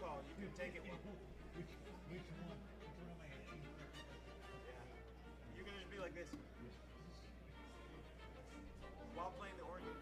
call. You can take it. Yeah. You're gonna just be like this while playing the organ.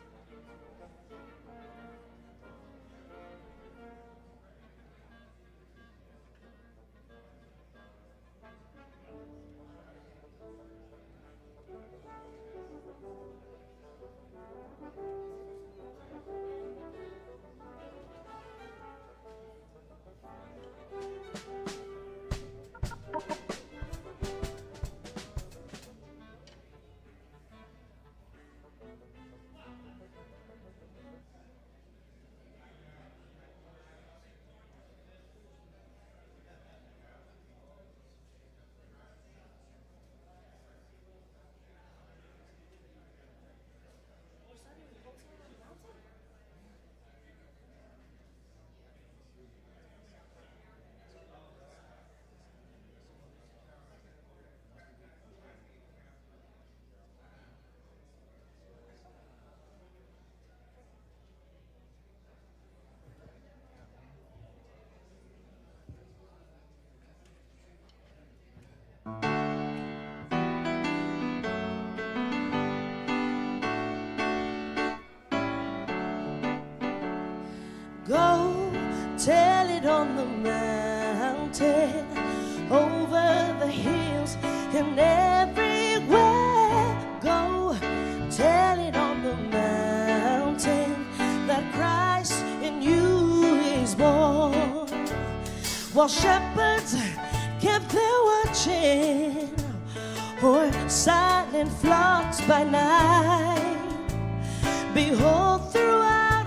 Go tell it on the mountain, over the hills and everywhere. Go tell it on the mountain that Christ in you is born. While shepherds kept their watching o'er silent flocks by night, behold, throughout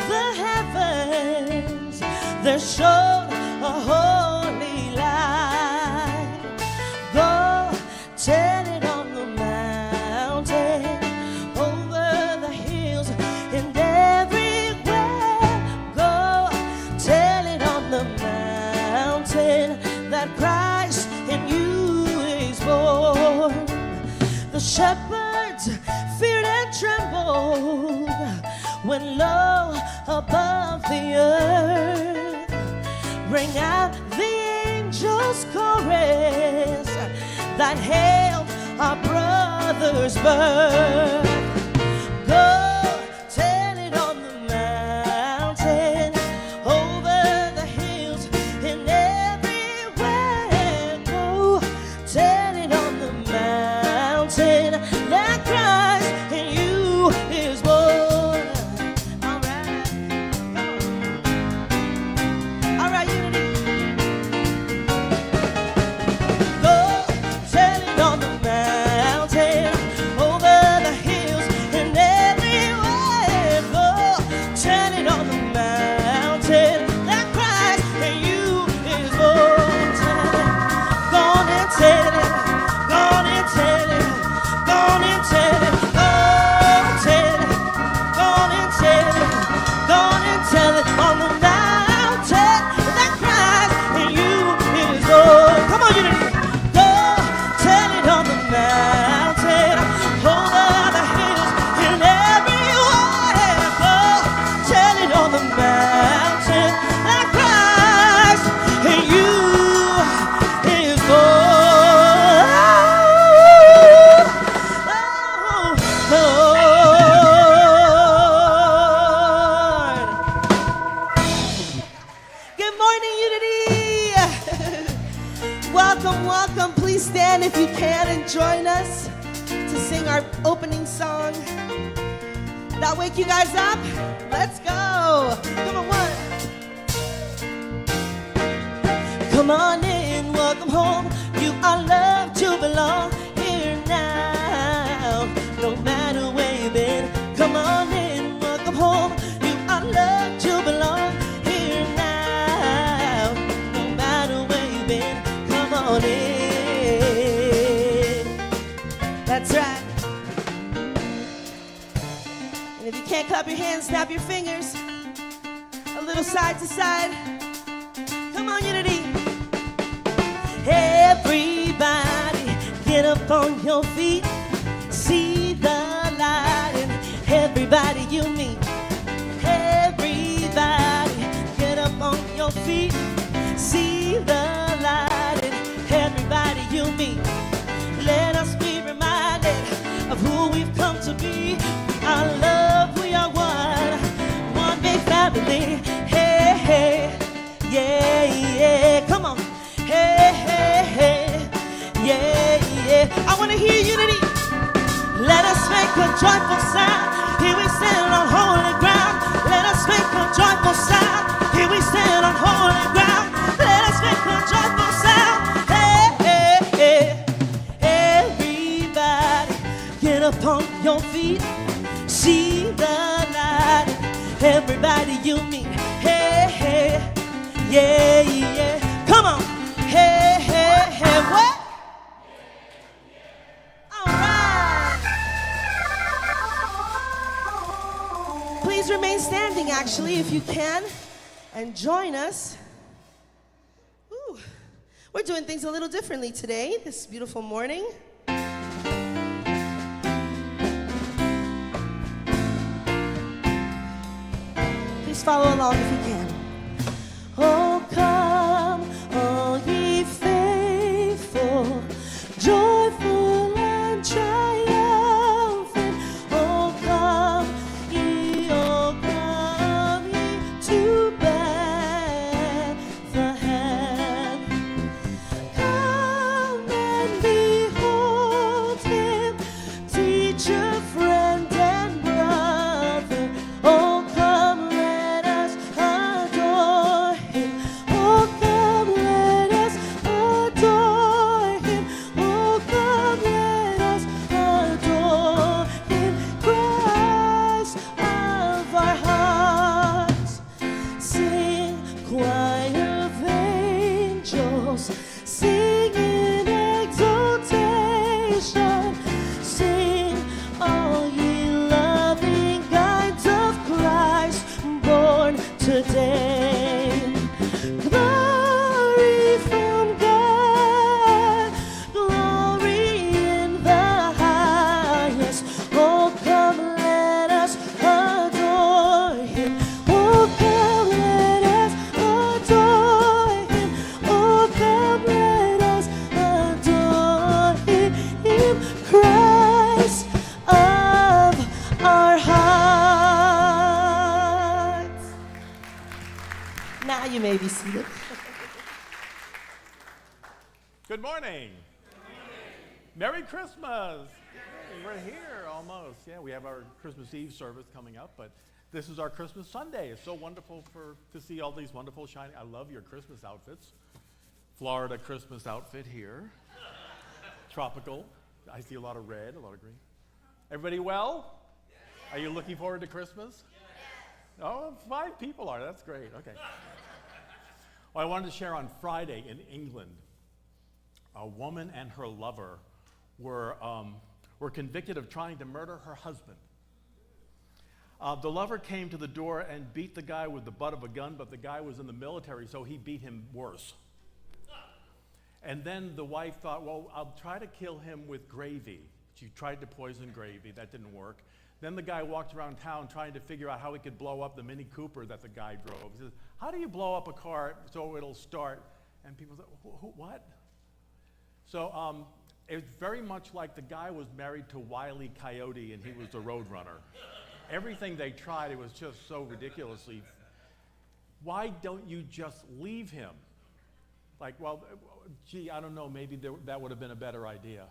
the heavens there shone a holy light. Go tell it on the mountain, over the hills and everywhere. Go tell it on the mountain that Christ in you is born. The shepherds feared and trembled when lo above the earth rang out the angels' chorus that hailed our brother's birth. Go tell it on the mountain, over the hills and everywhere. Go tell it on the mountain that Christ in you is born. All right, come on. All right, Unity. Go tell it on the mountain, over the hills and everywhere. Go tell it on the mountain that Christ in you is born. Go on and tell it, go on and tell it, go on and tell it, go tell it, go on and tell it, go on and tell it on the mountain that Christ in you is born. Come on, Unity. Go tell it on the mountain, over the hills and everywhere. Go tell it on the mountain that Christ in you is born. Oh, Lord. Good morning, Unity. Welcome, welcome. Please stand if you can and join us to sing our opening song. That wake you guys up? Let's go. Come on, one. Come on in, welcome home. You are loved to belong here now. No matter where you've been, come on in, welcome home. You are loved to belong here now. No matter where you've been, come on in. That's right. And if you can't clap your hands, snap your fingers. A little side to side. Come on, Unity. Everybody, get up on your feet. See the light in everybody you meet. Everybody, get up on your your feet. See the light in everybody you meet. Let us be reminded of who we've come to be. Our love, we are one big family. Hey, hey, yeah, yeah. Come on. Hey, hey, hey, yeah, yeah. I want to hear unity. Let us make a joyful sound. Here we stand on holy ground. Let us make a joyful sound. Here we stand on holy ground. Let us make a joyful sound. Hey, hey, hey. Everybody, get up on your feet. See the light. Everybody you meet. Hey, hey, yeah, yeah. Come on. Hey, hey, hey. What? Please remain standing, actually, if you can, and join us. Ooh, we're doing things a little differently today, this beautiful morning. Please follow along if you can. Oh, come, all ye faithful, joyful and triumphant. Oh, come ye to Bethlehem. Come and behold him, teacher, friend, and brother. Oh, come, let us adore him. Oh, come, let us adore him. Oh, come, let us adore him. Christ of our hearts. Sing, choir of angels, sing in exaltation. Sing, all ye loving guides of Christ born today. Glory from God, glory in the highest. Oh, come, let us adore him. Oh, come, let us adore him. Oh, come, let us adore him. Christ of our hearts. Now you may be seated. Good morning. Merry Christmas. We're here almost. Yeah, we have our Christmas Eve service coming up, but this is our Christmas Sunday. It's so wonderful to see all these wonderful shiny. I love your Christmas outfits. Florida Christmas outfit here. Tropical. I see a lot of red, a lot of green. Everybody well? Are you looking forward to Christmas? Oh, 5 people are. That's great. Okay. Well, I wanted to share on Friday in England, a woman and her lover were convicted of trying to murder her husband. The lover came to the door and beat the guy with the butt of a gun, but the guy was in the military, so he beat him worse. And then the wife thought, well, I'll try to kill him with gravy. She tried to poison gravy. That didn't work. Then the guy walked around town trying to figure out how he could blow up the Mini Cooper that the guy drove. He says, how do you blow up a car so it'll start? And people said, what? So it's very much like the guy was married to Wile E. Coyote and he was the Roadrunner. Everything they tried, it was just so ridiculously. Why don't you just leave him? Like, well, gee, I don't know, maybe that would have been a better idea.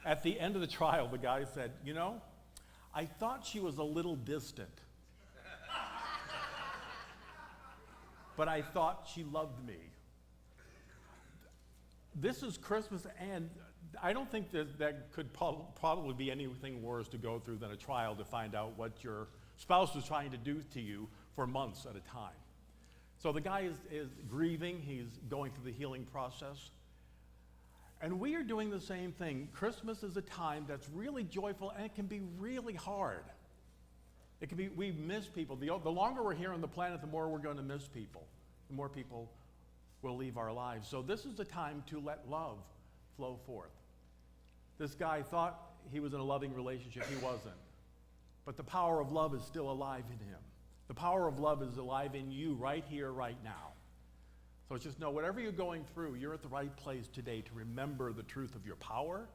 At the end of the trial, the guy said, you know, I thought she was a little distant. But I thought she loved me. This is Christmas, and I don't think that could probably be anything worse to go through than a trial to find out what your spouse was trying to do to you for months at a time. So the guy is grieving, he's going through the healing process. And we are doing the same thing. Christmas is a time that's really joyful, and it can be really hard. It can be, we miss people. The longer we're here on the planet, the more we're going to miss people. The more people will leave our lives. So this is the time to let love flow forth. This guy thought he was in a loving relationship. He wasn't. But the power of love is still alive in him. The power of love is alive in you right here, right now. So just know whatever you're going through, you're at the right place today to remember the truth of your power,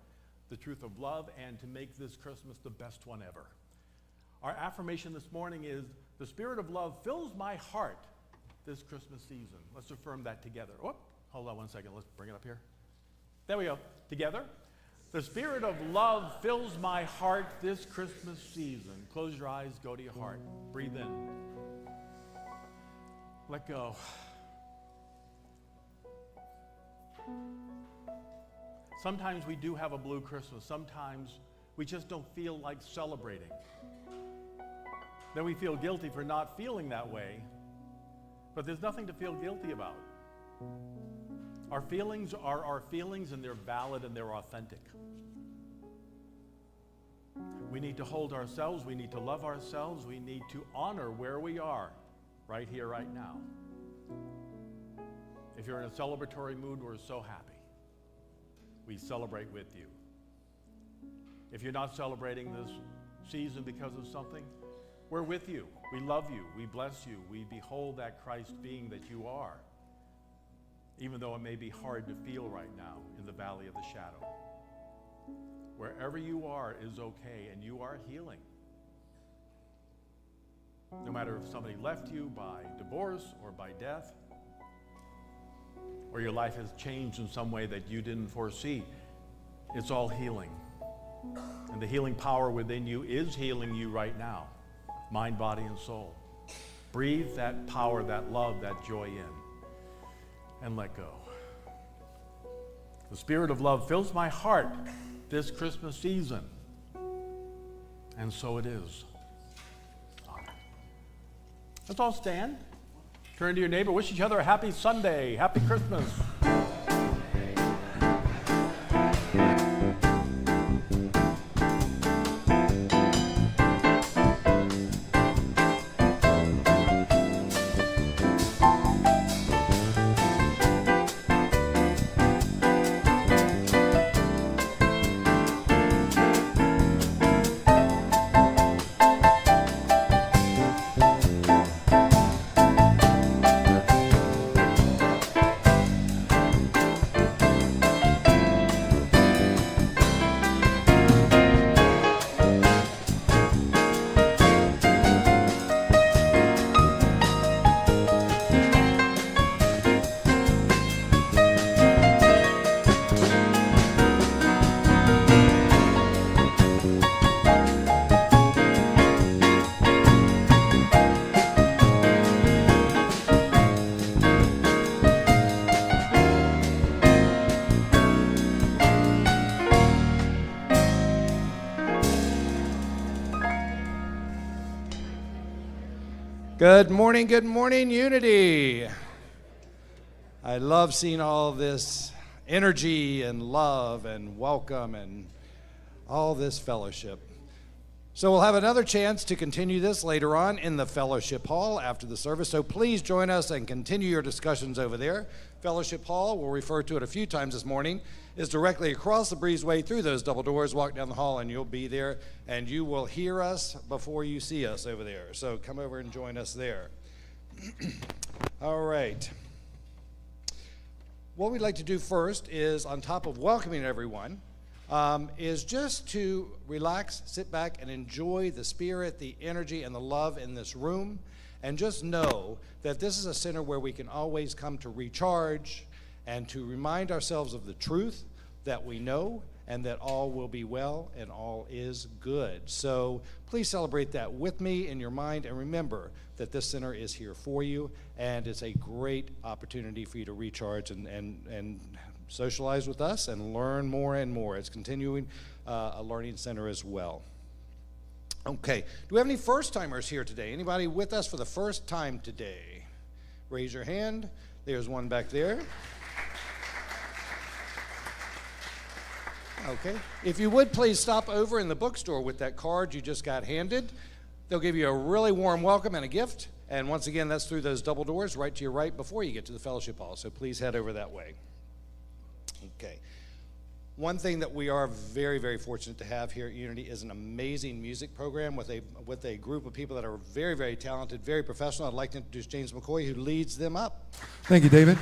the truth of love, and to make this Christmas the best one ever. Our affirmation this morning is, the spirit of love fills my heart this Christmas season. Let's affirm that together. Whoop, hold on one second. Let's bring it up here. There we go. Together. The spirit of love fills my heart this Christmas season. Close your eyes, go to your heart. Breathe in. Let go. Sometimes we do have a blue Christmas. Sometimes we just don't feel like celebrating. Then we feel guilty for not feeling that way. But there's nothing to feel guilty about. Our feelings are our feelings, and they're valid and they're authentic. We need to hold ourselves. We need to love ourselves. We need to honor where we are, right here, right now. If you're in a celebratory mood, we're so happy. We celebrate with you. If you're not celebrating this season because of something, we're with you. We love you. We bless you. We behold that Christ being that you are, even though it may be hard to feel right now in the valley of the shadow. Wherever you are is okay, and you are healing. No matter if somebody left you by divorce or by death, or your life has changed in some way that you didn't foresee, it's all healing. And the healing power within you is healing you right now, mind, body, and soul. Breathe that power, that love, that joy in, and let go. The spirit of love fills my heart this Christmas season, and so it is. Amen. Let's all stand. Turn to your neighbor. Wish each other a happy Sunday. Happy Christmas. Good morning, Unity. I love seeing all this energy and love and welcome and all this fellowship. So we'll have another chance to continue this later on in the fellowship hall after the service. So please join us and continue your discussions over there. Fellowship hall, we'll refer to it a few times this morning, is directly across the breezeway through those double doors. Walk down the hall and you'll be there, and you will hear us before you see us over there. So come over and join us there. All right. What we'd like to do first is, on top of welcoming everyone, is just to relax, sit back, and enjoy the spirit, the energy, and the love in this room. And just know that this is a center where we can always come to recharge and to remind ourselves of the truth that we know, and that all will be well and all is good. So please celebrate that with me in your mind, and remember that this center is here for you, and it's a great opportunity for you to recharge and socialize with us and learn more and more. It's continuing a learning center as well. Okay, do we have any first-timers here today? Anybody with us for the first time today? Raise your hand. There's one back there. Okay, if you would please stop over in the bookstore with that card you just got handed. They'll give you a really warm welcome and a gift. And once again, that's through those double doors right to your right before you get to the fellowship hall. So please head over that way. Okay. One thing that we are very, very fortunate to have here at Unity is an amazing music program with a group of people that are very, very talented, very professional. I'd like to introduce James McCoy, who leads them up. Thank you, David.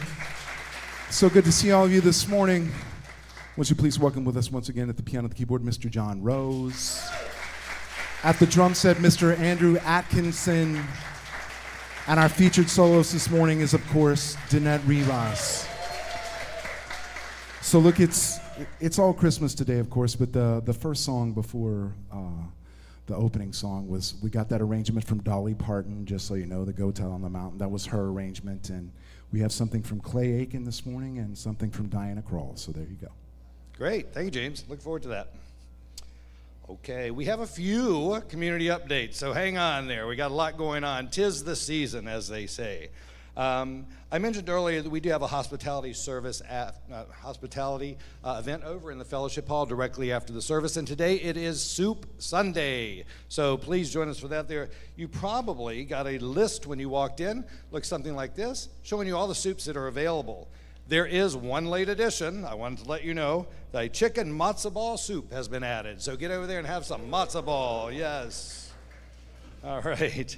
So good to see all of you this morning. Would you please welcome with us once again at the piano and the keyboard, Mr. John Rose. At the drum set, Mr. Andrew Atkinson. And our featured soloist this morning is, of course, Danette Rivas. So look, it's all Christmas today, of course, but the first song before the opening song we got that arrangement from Dolly Parton, just so you know, the Go Tell on the Mountain. That was her arrangement, and we have something from Clay Aiken this morning and something from Diana Krall, so there you go. Great, thank you, James. Look forward to that. Okay, we have a few community updates, so hang on there. We got a lot going on. 'Tis the season, as they say. I mentioned earlier that we do have a hospitality service event over in the fellowship hall directly after the service, and today it is Soup Sunday. So please join us for that. There, you probably got a list when you walked in. Looks something like this, showing you all the soups that are available. There is one late addition. I wanted to let you know the chicken matzo ball soup has been added. So get over there and have some matzo ball. Yes. All right.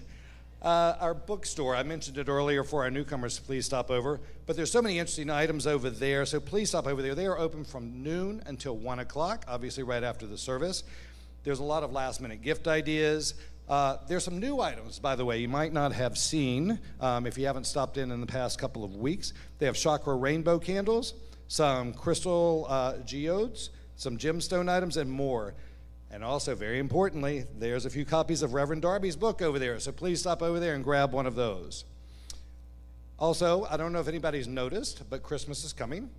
Our bookstore, I mentioned it earlier for our newcomers, please stop over. But there's so many interesting items over there, so please stop over there. They are open from noon until 1 o'clock, obviously right after the service. There's a lot of last-minute gift ideas. There's some new items, by the way, you might not have seen if you haven't stopped in the past couple of weeks. They have chakra rainbow candles, some crystal geodes, some gemstone items, and more. And also, very importantly, there's a few copies of Reverend Darby's book over there, so please stop over there and grab one of those. Also, I don't know if anybody's noticed, but Christmas is coming.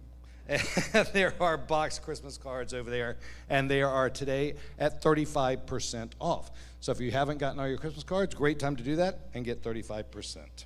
There are boxed Christmas cards over there, and they are today at 35% off. So if you haven't gotten all your Christmas cards, great time to do that and get 35%.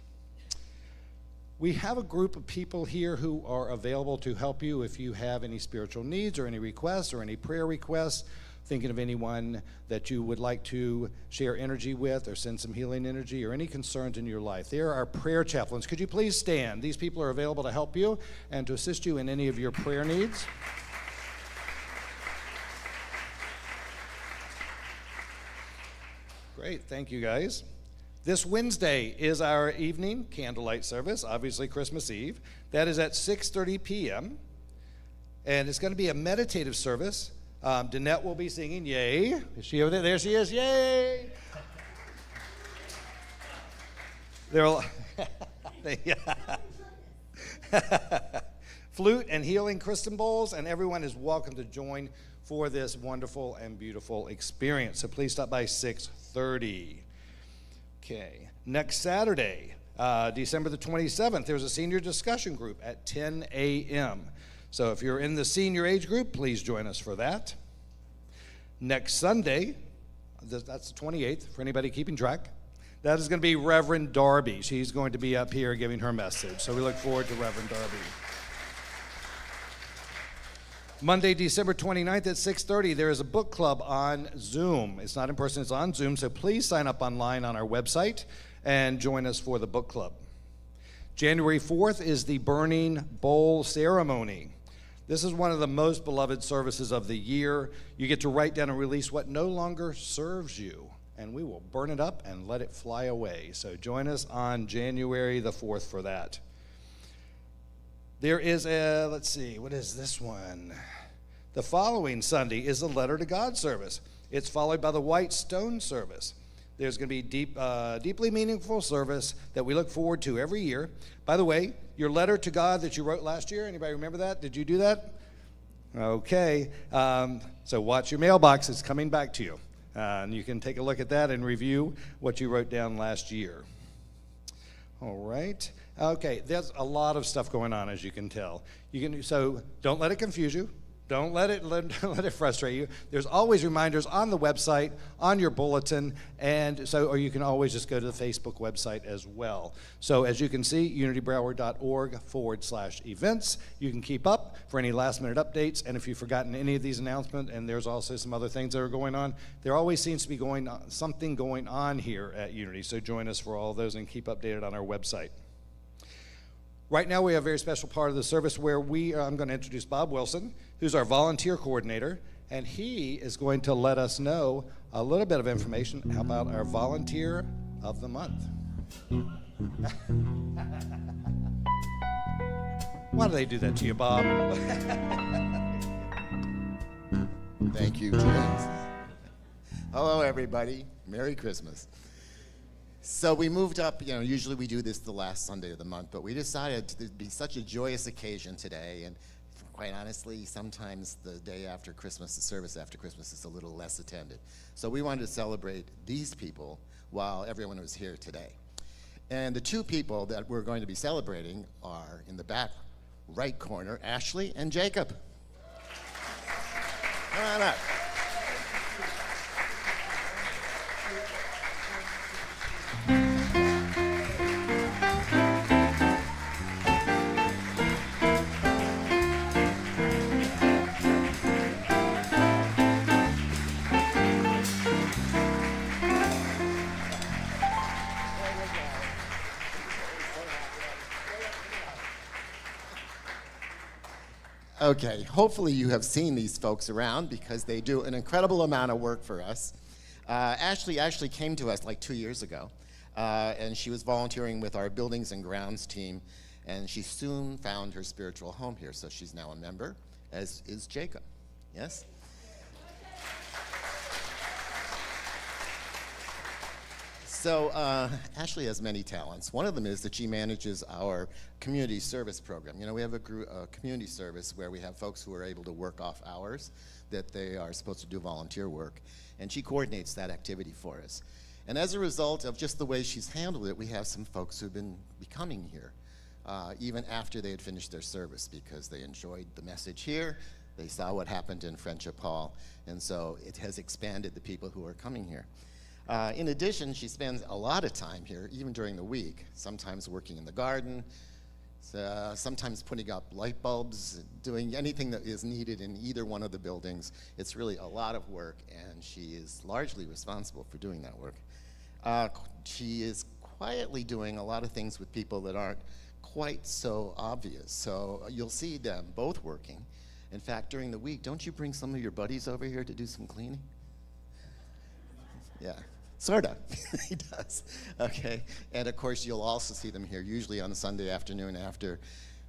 We have a group of people here who are available to help you if you have any spiritual needs or any requests or any prayer requests. Thinking of anyone that you would like to share energy with or send some healing energy or any concerns in your life. There are prayer chaplains. Could you please stand? These people are available to help you and to assist you in any of your prayer needs. Great, thank you guys. This Wednesday is our evening candlelight service, obviously Christmas Eve. That is at 6:30 p.m. And it's going to be a meditative service. Danette will be singing, yay. Is she over there? There she is, yay. Flute and healing crystal bowls, and everyone is welcome to join for this wonderful and beautiful experience. So please stop by 6:30. Okay. Next Saturday, December the 27th, there's a senior discussion group at 10 a.m. So if you're in the senior age group, please join us for that. Next Sunday, that's the 28th, for anybody keeping track, that is going to be Reverend Darby. She's going to be up here giving her message. So we look forward to Reverend Darby. Monday, December 29th at 6:30, there is a book club on Zoom. It's not in person, it's on Zoom. So please sign up online on our website and join us for the book club. January 4th is the Burning Bowl Ceremony. This is one of the most beloved services of the year. You get to write down and release what no longer serves you, and we will burn it up and let it fly away. So join us on January the 4th for that. There is let's see, what is this one? The following Sunday is the Letter to God service. It's followed by the White Stone service. There's going to be deeply meaningful service that we look forward to every year. By the way, your letter to God that you wrote last year, anybody remember that? Did you do that? Okay. So watch your mailbox. It's coming back to you. And you can take a look at that and review what you wrote down last year. All right. Okay, there's a lot of stuff going on, as you can tell. So don't let it confuse you. Don't let it frustrate you. There's always reminders on the website, on your bulletin, or you can always just go to the Facebook website as well. So as you can see, unitybroward.org/events. You can keep up for any last-minute updates, and if you've forgotten any of these announcements, and there's also some other things that are going on, there always seems to be something going on here at Unity. So join us for all of those and keep updated on our website. Right now, we have a very special part of the service where I'm going to introduce Bob Wilson, who's our volunteer coordinator, and he is going to let us know a little bit of information about our volunteer of the month. Why do they do that to you, Bob? Thank you, James. Hello, everybody. Merry Christmas. So we moved up, usually we do this the last Sunday of the month, but we decided to be such a joyous occasion today, and quite honestly, sometimes the day after Christmas, the service after Christmas is a little less attended. So we wanted to celebrate these people while everyone was here today. And the two people that we're going to be celebrating are in the back right corner, Ashley and Jacob. Come on up. Okay, hopefully you have seen these folks around because they do an incredible amount of work for us. Ashley actually came to us like 2 years ago, and she was volunteering with our buildings and grounds team, and she soon found her spiritual home here, so she's now a member, as is Jacob. Yes? So Ashley has many talents. One of them is that she manages our community service program. We have a community service where we have folks who are able to work off hours that they are supposed to do volunteer work, and she coordinates that activity for us. And as a result of just the way she's handled it, we have some folks who've been becoming here even after they had finished their service because they enjoyed the message here, they saw what happened in Friendship Hall, and so it has expanded the people who are coming here. In addition, she spends a lot of time here, even during the week, sometimes working in the garden, sometimes putting up light bulbs, doing anything that is needed in either one of the buildings. It's really a lot of work, and she is largely responsible for doing that work. She is quietly doing a lot of things with people that aren't quite so obvious, so you'll see them both working. In fact, during the week, don't you bring some of your buddies over here to do some cleaning? Yeah. Sort of. He does. Okay. And of course, you'll also see them here, usually on a Sunday afternoon after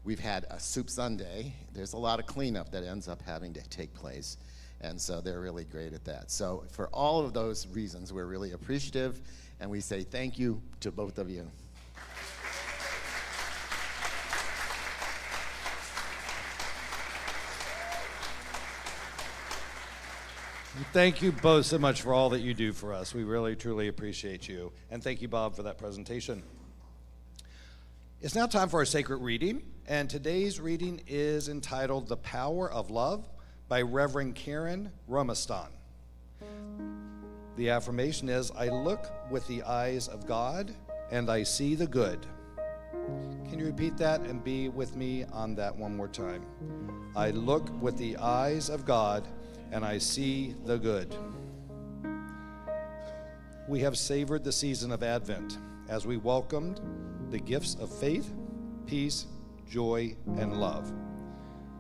we've had a soup Sunday. There's a lot of cleanup that ends up having to take place. And so they're really great at that. So for all of those reasons, we're really appreciative, and we say thank you to both of you. Thank you both so much for all that you do for us. We really, truly appreciate you. And thank you, Bob, for that presentation. It's now time for our sacred reading, and today's reading is entitled The Power of Love by Reverend Karen Romastan. The affirmation is, I look with the eyes of God, and I see the good. Can you repeat that and be with me on that one more time? I look with the eyes of God, and I see the good. We have savored the season of Advent as we welcomed the gifts of faith, peace, joy, and love.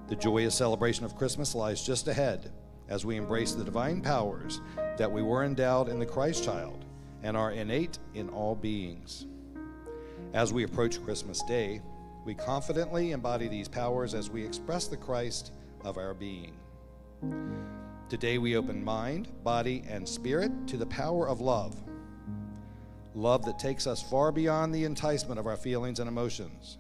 The joyous celebration of Christmas lies just ahead as we embrace the divine powers that we were endowed in the Christ child and are innate in all beings. As we approach Christmas Day, we confidently embody these powers as we express the Christ of our being. Today we open mind, body, and spirit to the power of love. Love that takes us far beyond the enticement of our feelings and emotions.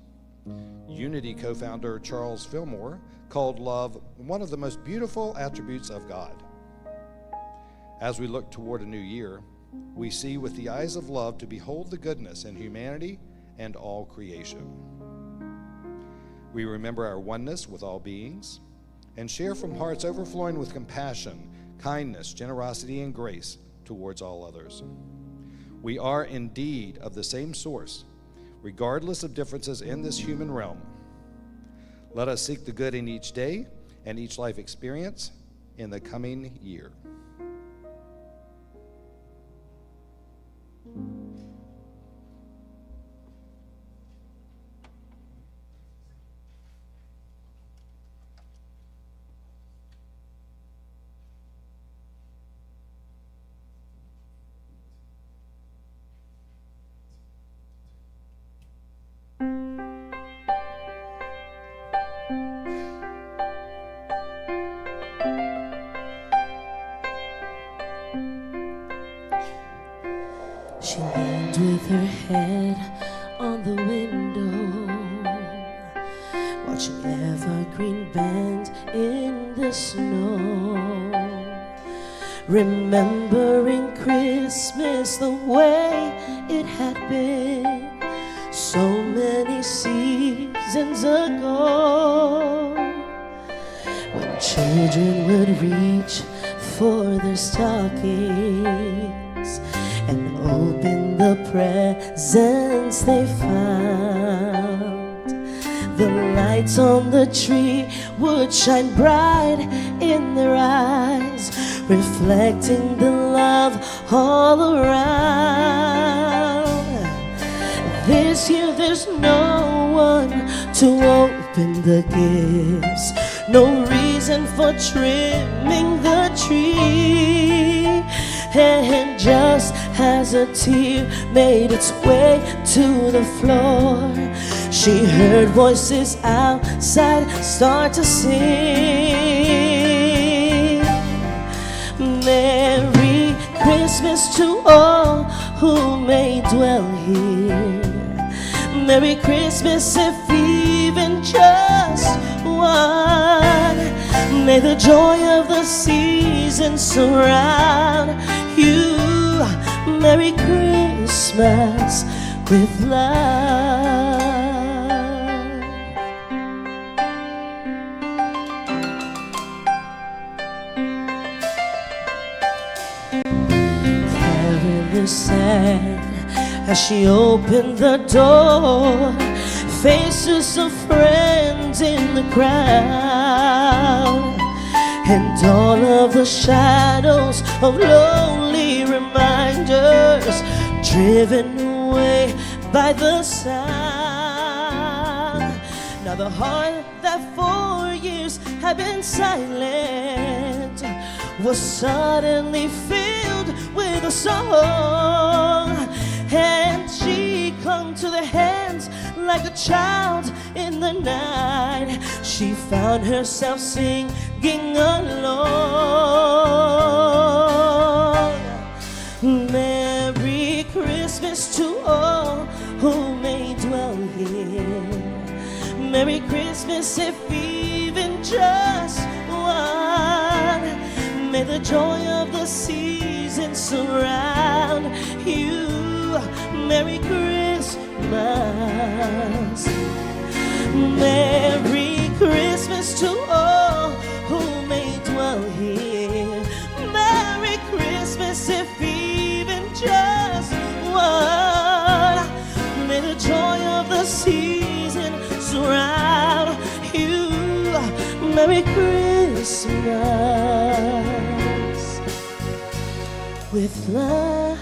Unity co-founder Charles Fillmore called love one of the most beautiful attributes of God. As we look toward a new year, we see with the eyes of love to behold the goodness in humanity and all creation. We remember our oneness with all beings and share from hearts overflowing with compassion, kindness, generosity, and grace towards all others. We are indeed of the same source, regardless of differences in this human realm. Let us seek the good in each day and each life experience in the coming year. She leaned with her head on the window, watching evergreen bend in the snow, remembering Christmas the way it had been so many seasons ago, when children would reach for their stockings and open the presents they found. The lights on the tree would shine bright in their eyes, reflecting the love all around. This year there's no one to open the gifts, no reason for trimming the tree. And just as a tear made its way to the floor, she heard voices outside start to sing. Merry Christmas to all who may dwell here. Merry Christmas if even just one. May the joy of the season surround you. Merry Christmas with love. Carolyn sang as she opened the door, faces of friends in the crowd, and all of the shadows of lonely reminders driven away by the sound. Now the heart that for years had been silent was suddenly filled with a song, and she clung to the hands like a child in the night. She found herself singing alone. Merry Christmas to all who may dwell here. Merry Christmas if even just one. May the joy of the season surround you. Merry Christmas. Merry Christmas to all who may dwell here. Merry Christmas if even just one. May the joy of the season surround you. Merry Christmas with love.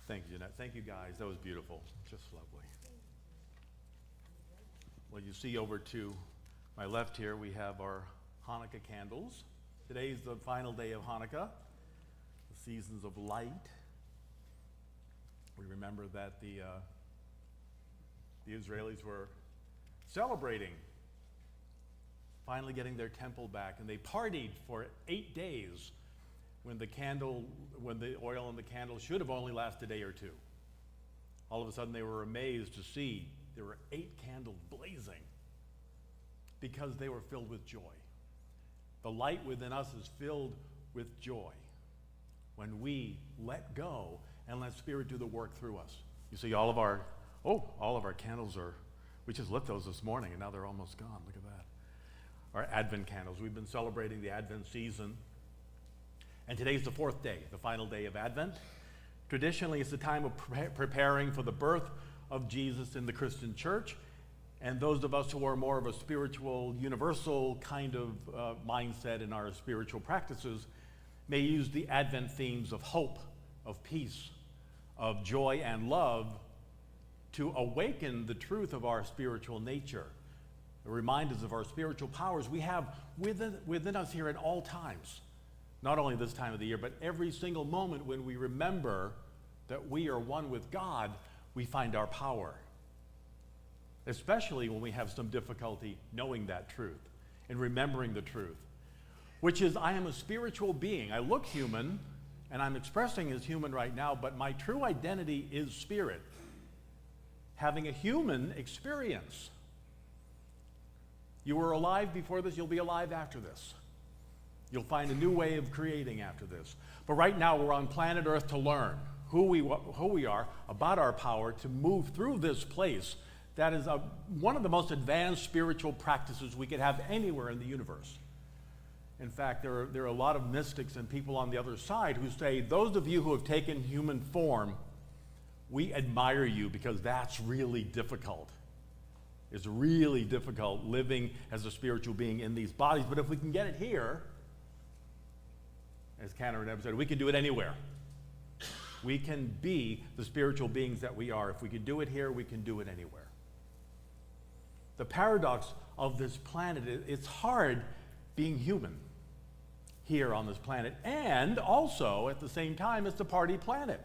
Thank you, Jeanette. Thank you, guys. That was beautiful. Just lovely. Well, you see over to my left here, we have our Hanukkah candles. Today is the final day of Hanukkah, the seasons of light. We remember that the Israelis were celebrating finally getting their temple back, and they partied for 8 days when the oil in the candle should have only lasted a day or two. All of a sudden they were amazed to see there were 8 candles blazing because they were filled with joy. The light within us is filled with joy when we let go and let Spirit do the work through us. You see all of our candles we just lit those this morning and now they're almost gone. Look at that. Our Advent candles. We've been celebrating the Advent season. And today's the 4th day, the final day of Advent. Traditionally, it's the time of preparing for the birth of Jesus in the Christian church. And those of us who are more of a spiritual, universal kind of mindset in our spiritual practices may use the Advent themes of hope, of peace, of joy and love to awaken the truth of our spiritual nature. remind us of our spiritual powers we have within us here at all times. Not only this time of the year, but every single moment when we remember that we are one with God, we find our power. Especially when we have some difficulty knowing that truth and remembering the truth, which is, I am a spiritual being. I look human, and I'm expressing as human right now, but my true identity is spirit, having a human experience. You were alive before this, you'll be alive after this. You'll find a new way of creating after this. But right now, we're on planet Earth to learn who we are, about our power, to move through this place that is one of the most advanced spiritual practices we could have anywhere in the universe. In fact, there are a lot of mystics and people on the other side who say, those of you who have taken human form, we admire you because that's really difficult. It's really difficult living as a spiritual being in these bodies. But if we can get it here, as Cantor and Ebb said, we can do it anywhere. We can be the spiritual beings that we are. If we can do it here, we can do it anywhere. The paradox of this planet, it's hard being human here on this planet, and also at the same time it's the party planet.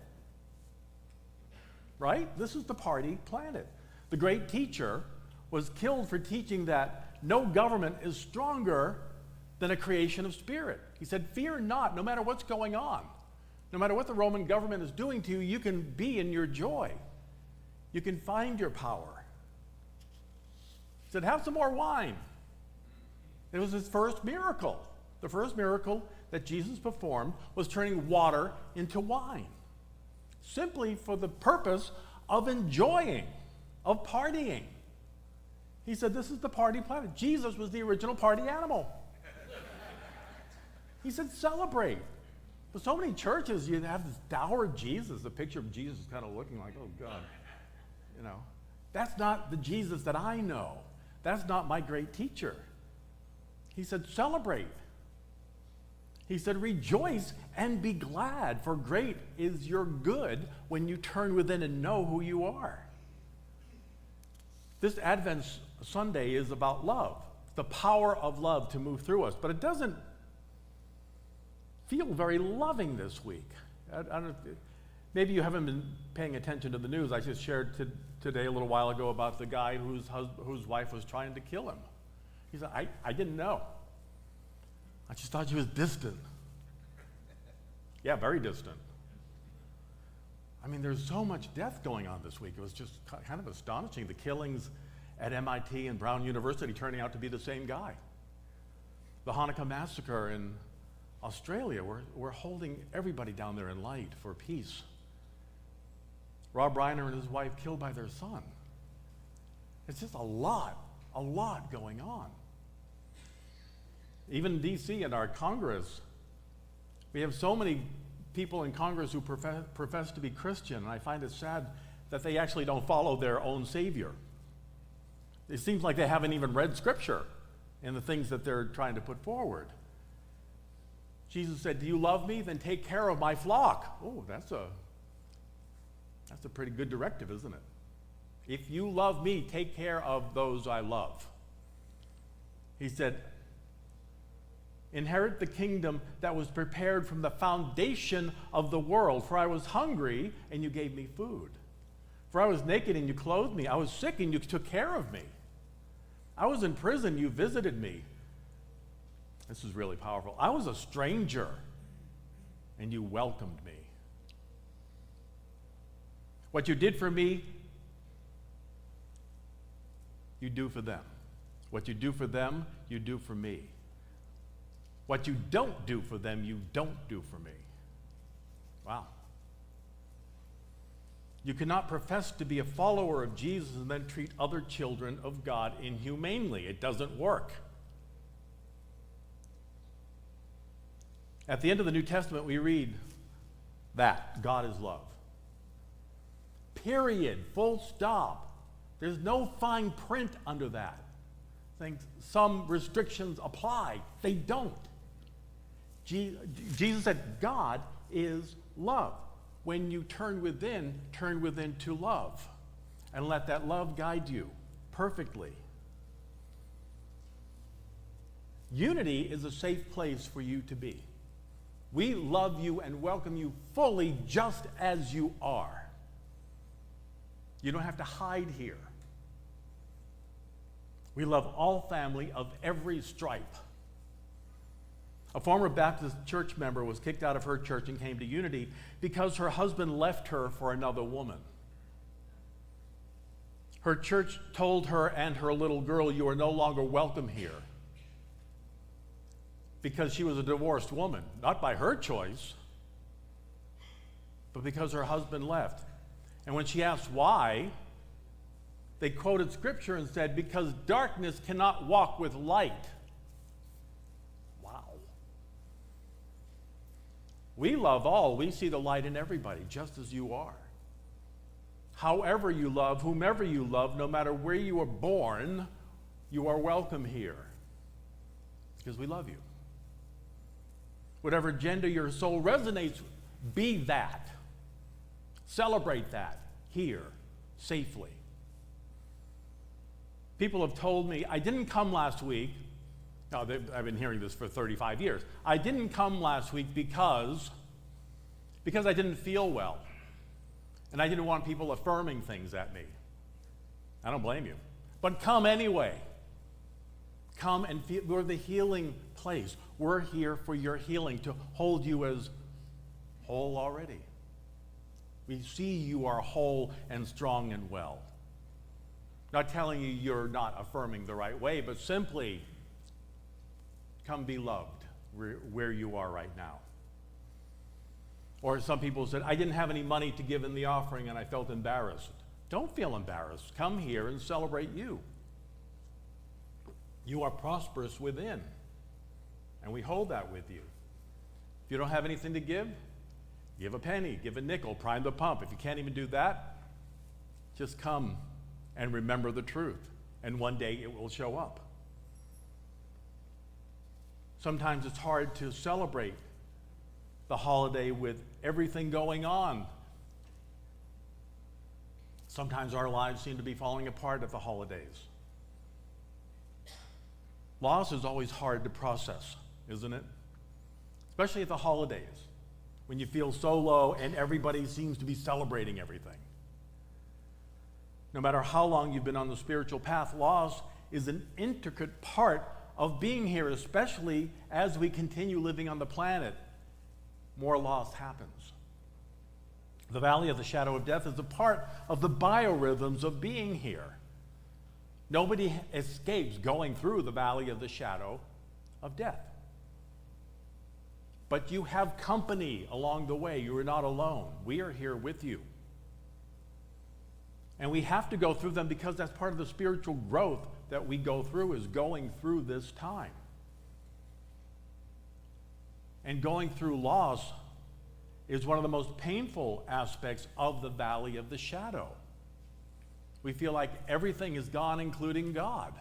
Right? This is the party planet. The great teacher was killed for teaching that no government is stronger than a creation of spirit. He said, fear not, no matter what's going on. No matter what the Roman government is doing to you, you can be in your joy. You can find your power. He said, have some more wine. It was his first miracle. The first miracle that Jesus performed was turning water into wine, simply for the purpose of enjoying, of partying. He said, this is the party planet. Jesus was the original party animal. He said, celebrate. But so many churches, you have this dour Jesus, the picture of Jesus kind of looking like, oh God, you know. That's not the Jesus that I know. That's not my great teacher. He said, celebrate. He said, rejoice and be glad, for great is your good when you turn within and know who you are. This Advent Sunday is about love, the power of love to move through us. But it doesn't feel very loving this week. I don't know, maybe you haven't been paying attention to the news. I just shared today a little while ago about the guy whose wife was trying to kill him. He said, I didn't know. I just thought she was distant. Yeah, very distant. I mean, there's so much death going on this week. It was just kind of astonishing. The killings at MIT and Brown University turning out to be the same guy. The Hanukkah massacre in Australia, we're holding everybody down there in light for peace. Rob Reiner and his wife killed by their son. It's just a lot going on. Even in D.C. in our Congress, we have so many people in Congress who profess to be Christian, and I find it sad that they actually don't follow their own Savior. It seems like they haven't even read Scripture in the things that they're trying to put forward. Jesus said, do you love me? Then take care of my flock. Oh, that's a pretty good directive, isn't it? If you love me, take care of those I love. He said, inherit the kingdom that was prepared from the foundation of the world. For I was hungry, and you gave me food. For I was naked, and you clothed me. I was sick, and you took care of me. I was in prison, you visited me. This is really powerful. I was a stranger, and you welcomed me. What you did for me, you do for them. What you do for them, you do for me. What you don't do for them, you don't do for me. Wow. You cannot profess to be a follower of Jesus and then treat other children of God inhumanely. It doesn't work. At the end of the New Testament, we read that God is love. Period. Full stop. There's no fine print under that. Saying some restrictions apply. They don't. Jesus said, God is love. When you turn within to love. And let that love guide you perfectly. Unity is a safe place for you to be. We love you and welcome you fully just as you are. You don't have to hide here. We love all family of every stripe. A former Baptist church member was kicked out of her church and came to Unity because her husband left her for another woman. Her church told her and her little girl, "You are no longer welcome here," because she was a divorced woman, not by her choice, but because her husband left. And when she asked why, they quoted scripture and said, "Because darkness cannot walk with light." Wow. We love all. We see the light in everybody, just as you are. However you love, whomever you love, no matter where you were born, you are welcome here because we love you. Whatever gender your soul resonates, be that. Celebrate that here safely. People have told me, I didn't come last week. No, I've been hearing this for 35 years. I didn't come last week because I didn't feel well. And I didn't want people affirming things at me. I don't blame you. But come anyway. Come and feel. We're the healing place. We're here for your healing, to hold you as whole already. We see you are whole and strong and well. Not telling you you're not affirming the right way, but simply come be loved where you are right now. Or some people said, I didn't have any money to give in the offering and I felt embarrassed. Don't feel embarrassed. Come here and celebrate you. You are prosperous within, and we hold that with you. If you don't have anything to give a penny, give a nickel, prime the pump. If you can't even do that, just come and remember the truth, and one day it will show up. Sometimes it's hard to celebrate the holiday with everything going on. Sometimes our lives seem to be falling apart at the holidays. Loss is always hard to process, isn't it? Especially at the holidays, when you feel so low and everybody seems to be celebrating everything. No matter how long you've been on the spiritual path, loss is an intricate part of being here, especially as we continue living on the planet. More loss happens. The valley of the shadow of death is a part of the biorhythms of being here. Nobody escapes going through the valley of the shadow of death. But you have company along the way. You are not alone. We are here with you. And we have to go through them because that's part of the spiritual growth that we go through, is going through this time. And going through loss is one of the most painful aspects of the valley of the shadow. We feel like everything is gone, including God.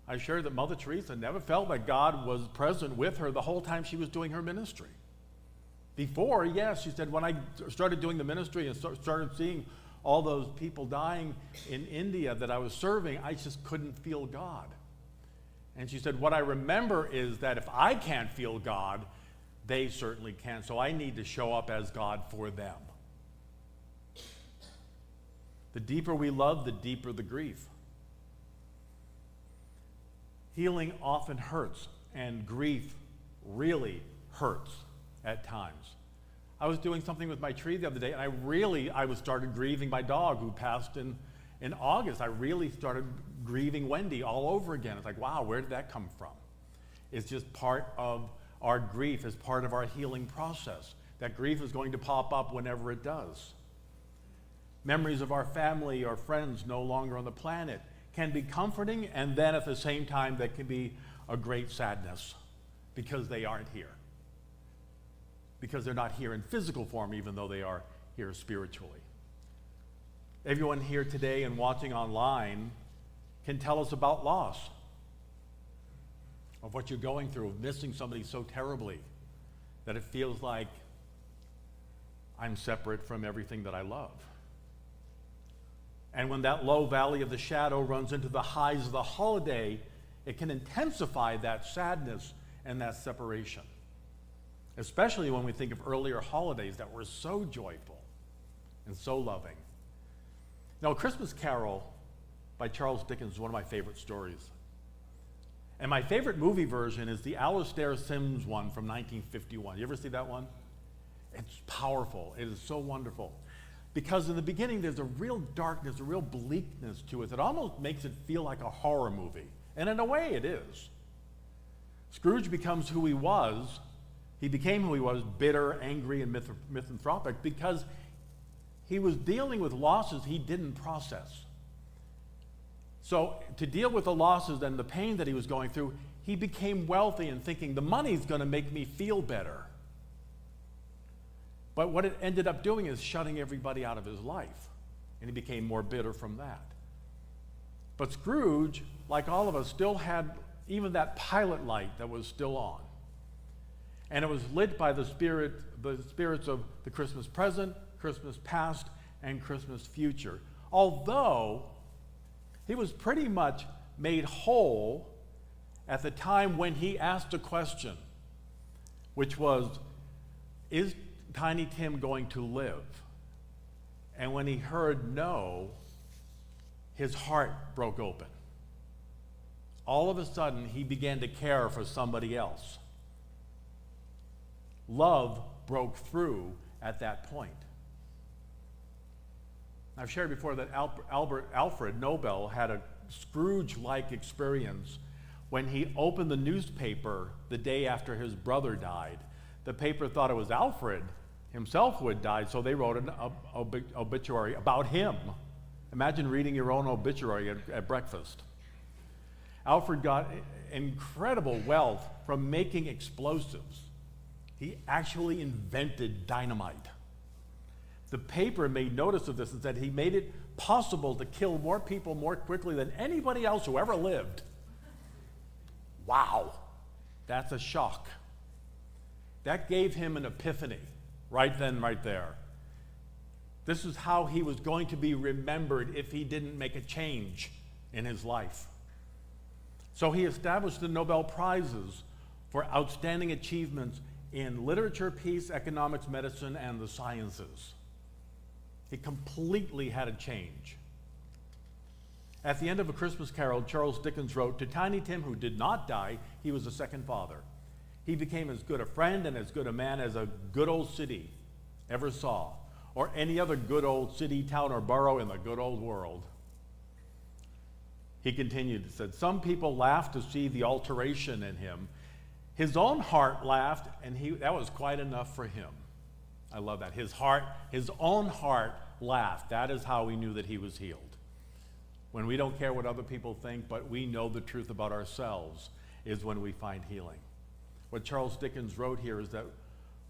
I shared that Mother Teresa never felt that God was present with her the whole time she was doing her ministry. Before, yes, she said, when I started doing the ministry and started seeing all those people dying in India that I was serving, I just couldn't feel God. And she said, what I remember is that if I can't feel God, they certainly can. So I need to show up as God for them. The deeper we love, the deeper the grief. Healing often hurts, and grief really hurts at times. I was doing something with my tree the other day, and I started grieving my dog who passed in August. I really started grieving Wendy all over again. It's like, wow, where did that come from? It's just part of our grief, is part of our healing process. That grief is going to pop up whenever it does. Memories of our family or friends no longer on the planet can be comforting, and then at the same time, that can be a great sadness because they aren't here. Because they're not here in physical form, even though they are here spiritually. Everyone here today and watching online can tell us about loss, of what you're going through, of missing somebody so terribly that it feels like I'm separate from everything that I love. And when that low valley of the shadow runs into the highs of the holiday, it can intensify that sadness and that separation, especially when we think of earlier holidays that were so joyful and so loving. Now, A Christmas Carol by Charles Dickens is one of my favorite stories. And my favorite movie version is the Alastair Sims one from 1951. You ever see that one? It's powerful. It is so wonderful. Because in the beginning, there's a real darkness, a real bleakness to it that almost makes it feel like a horror movie. And in a way, it is. Scrooge becomes who he was. He became who he was, bitter, angry, and misanthropic, because he was dealing with losses he didn't process. So to deal with the losses and the pain that he was going through, he became wealthy and thinking, the money's going to make me feel better. But what it ended up doing is shutting everybody out of his life, and he became more bitter from that. But Scrooge, like all of us, still had even that pilot light that was still on. And it was lit by the spirits of the Christmas present, Christmas past, and Christmas future. Although he was pretty much made whole at the time when he asked a question, which was, is Tiny Tim going to live? And when he heard no, his heart broke open. All of a sudden, he began to care for somebody else. Love broke through at that point. I've shared before that Alfred Nobel had a Scrooge-like experience when he opened the newspaper the day after his brother died. The paper thought it was Alfred himself who had died, so they wrote an obituary about him. Imagine reading your own obituary at breakfast. Alfred got incredible wealth from making explosives. He actually invented dynamite. The paper made notice of this and said he made it possible to kill more people more quickly than anybody else who ever lived. Wow, that's a shock. That gave him an epiphany right then, right there. This is how he was going to be remembered if he didn't make a change in his life. So he established the Nobel Prizes for outstanding achievements in literature, peace, economics, medicine, and the sciences. He completely had a change. At the end of A Christmas Carol, Charles Dickens wrote, "To Tiny Tim, who did not die, he was a second father. He became as good a friend and as good a man as a good old city ever saw, or any other good old city, town, or borough in the good old world." He continued, said, "Some people laughed to see the alteration in him. His own heart laughed, and that was quite enough for him." I love that. His own heart laughed. That is how we knew that he was healed. When we don't care what other people think, but we know the truth about ourselves, is when we find healing. What Charles Dickens wrote here is that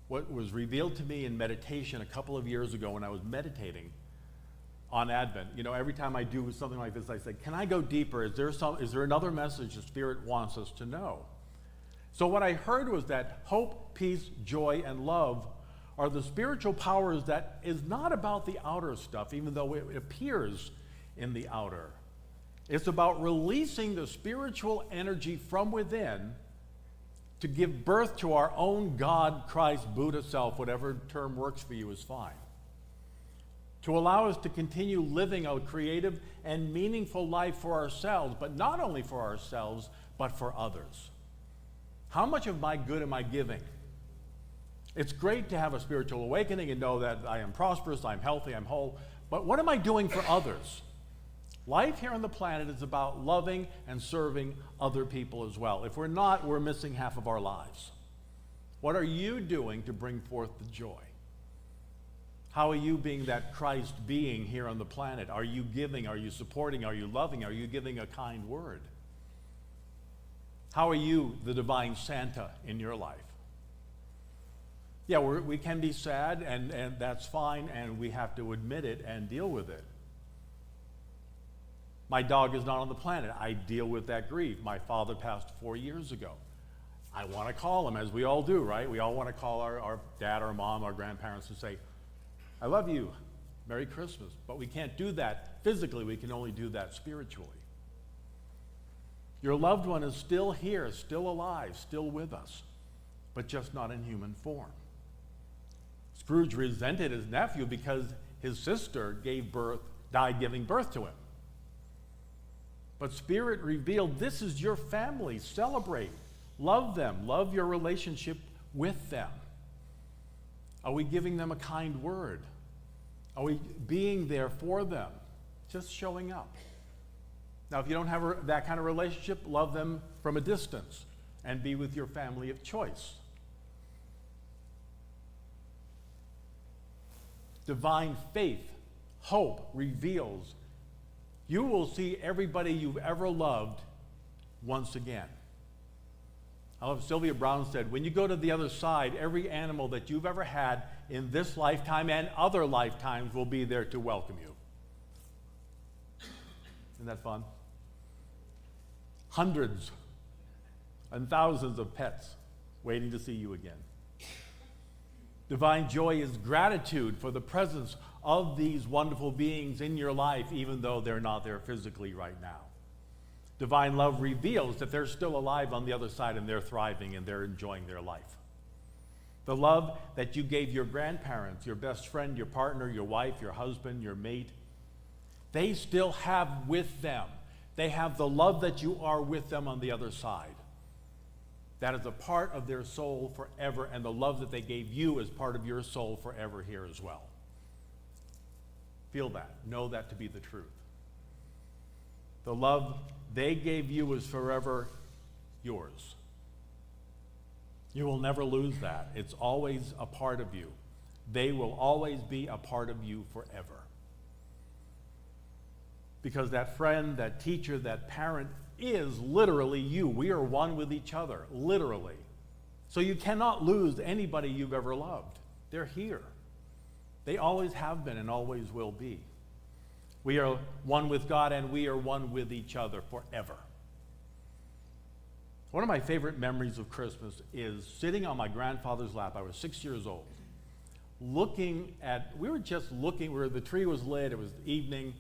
what was revealed to me in meditation a couple of years ago when I was meditating on Advent. You know, every time I do something like this, I say, can I go deeper? Is there another message the Spirit wants us to know? So what I heard was that hope, peace, joy, and love are the spiritual powers that is not about the outer stuff, even though it appears in the outer. It's about releasing the spiritual energy from within to give birth to our own God, Christ, Buddha self, whatever term works for you is fine. To allow us to continue living a creative and meaningful life for ourselves, but not only for ourselves, but for others. How much of my good am I giving? It's great to have a spiritual awakening and know that I am prosperous, I'm healthy, I'm whole, but what am I doing for others? Life here on the planet is about loving and serving other people as well. If we're not, we're missing half of our lives. What are you doing to bring forth the joy? How are you being that Christ being here on the planet? Are you giving? Are you supporting? Are you loving? Are you giving a kind word? How are you the divine Santa in your life? Yeah, we can be sad, and that's fine, and we have to admit it and deal with it. My dog is not on the planet. I deal with that grief. My father passed 4 years ago. I want to call him, as we all do, right? We all want to call our dad, our mom, our grandparents and say, I love you, Merry Christmas. But we can't do that physically. We can only do that spiritually. Your loved one is still here, still alive, still with us, but just not in human form. Scrooge resented his nephew because his sister died giving birth to him. But Spirit revealed, this is your family. Celebrate. Love them. Love your relationship with them. Are we giving them a kind word? Are we being there for them? Just showing up. Now, if you don't have that kind of relationship, love them from a distance and be with your family of choice. Divine faith, hope reveals you will see everybody you've ever loved once again. I love Sylvia Brown said, when you go to the other side, every animal that you've ever had in this lifetime and other lifetimes will be there to welcome you. Isn't that fun? Hundreds and thousands of pets waiting to see you again. Divine joy is gratitude for the presence of these wonderful beings in your life, even though they're not there physically right now. Divine love reveals that they're still alive on the other side and they're thriving and they're enjoying their life. The love that you gave your grandparents, your best friend, your partner, your wife, your husband, your mate, they still have with them. They have the love that you are with them on the other side. That is a part of their soul forever, and the love that they gave you is part of your soul forever here as well. Feel that. Know that to be the truth. The love they gave you is forever yours. You will never lose that. It's always a part of you. They will always be a part of you forever. Because that friend, that teacher, that parent is literally you. We are one with each other, literally. So you cannot lose anybody you've ever loved. They're here. They always have been and always will be. We are one with God and we are one with each other forever. One of my favorite memories of Christmas is sitting on my grandfather's lap. I was 6 years old. The tree was lit, it was evening,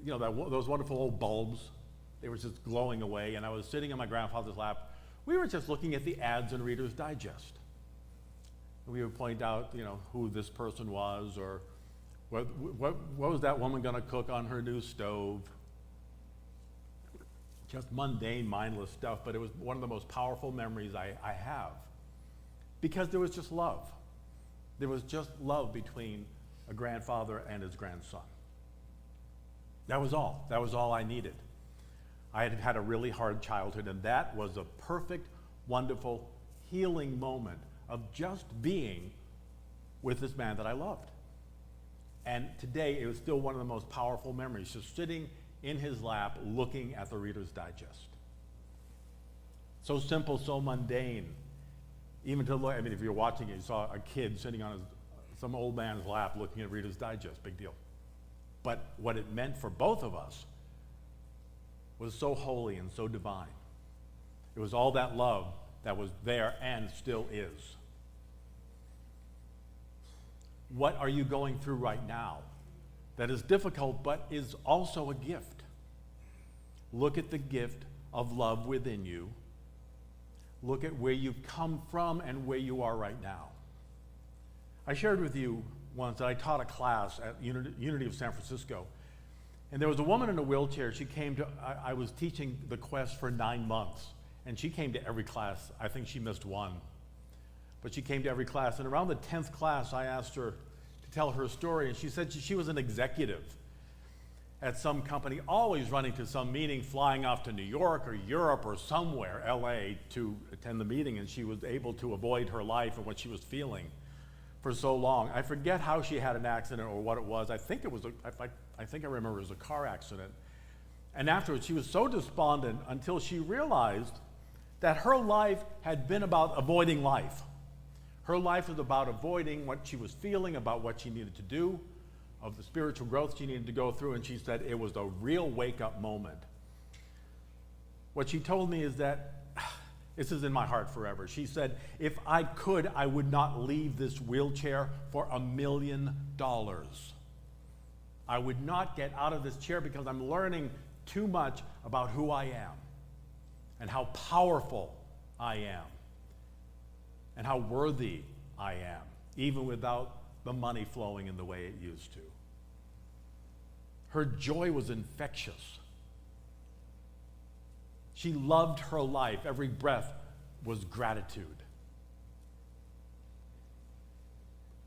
you know, those wonderful old bulbs, they were just glowing away, and I was sitting on my grandfather's lap. We were just looking at the ads in Reader's Digest. We would point out, you know, who this person was, or what was that woman going to cook on her new stove. Just mundane, mindless stuff, but it was one of the most powerful memories I have. Because there was just love. There was just love between a grandfather and his grandson. That was all. That was all I needed. I had had a really hard childhood, and that was a perfect, wonderful, healing moment of just being with this man that I loved. And today, it was still one of the most powerful memories, just sitting in his lap, looking at the Reader's Digest. So simple, so mundane. Even to look, I mean, if you're watching it, you saw a kid sitting on some old man's lap looking at Reader's Digest, big deal. But what it meant for both of us was so holy and so divine. It was all that love that was there and still is. What are you going through right now that is difficult but is also a gift? Look at the gift of love within you. Look at where you've come from and where you are right now. I shared with you once that I taught a class at Unity of San Francisco, and there was a woman in a wheelchair. She came to, I was teaching the Quest for 9 months, and she came to every class. I think she missed one, but she came to every class. And around the 10th class, I asked her to tell her story, and she said she was an executive at some company, always running to some meeting, flying off to New York or Europe or somewhere, LA, to attend the meeting, and she was able to avoid her life and what she was feeling for so long. I forget how she had an accident or what it was. I think I remember it was a car accident. And afterwards, she was so despondent until she realized that her life had been about avoiding life. Her life was about avoiding what she was feeling, about what she needed to do, of the spiritual growth she needed to go through, and she said it was a real wake-up moment. What she told me is that, this is in my heart forever, she said, if I could, I would not leave this wheelchair for $1 million. I would not get out of this chair because I'm learning too much about who I am. and how powerful I am and how worthy I am, even without the money flowing in the way it used to. Her joy was infectious. She loved her life. Every breath was gratitude.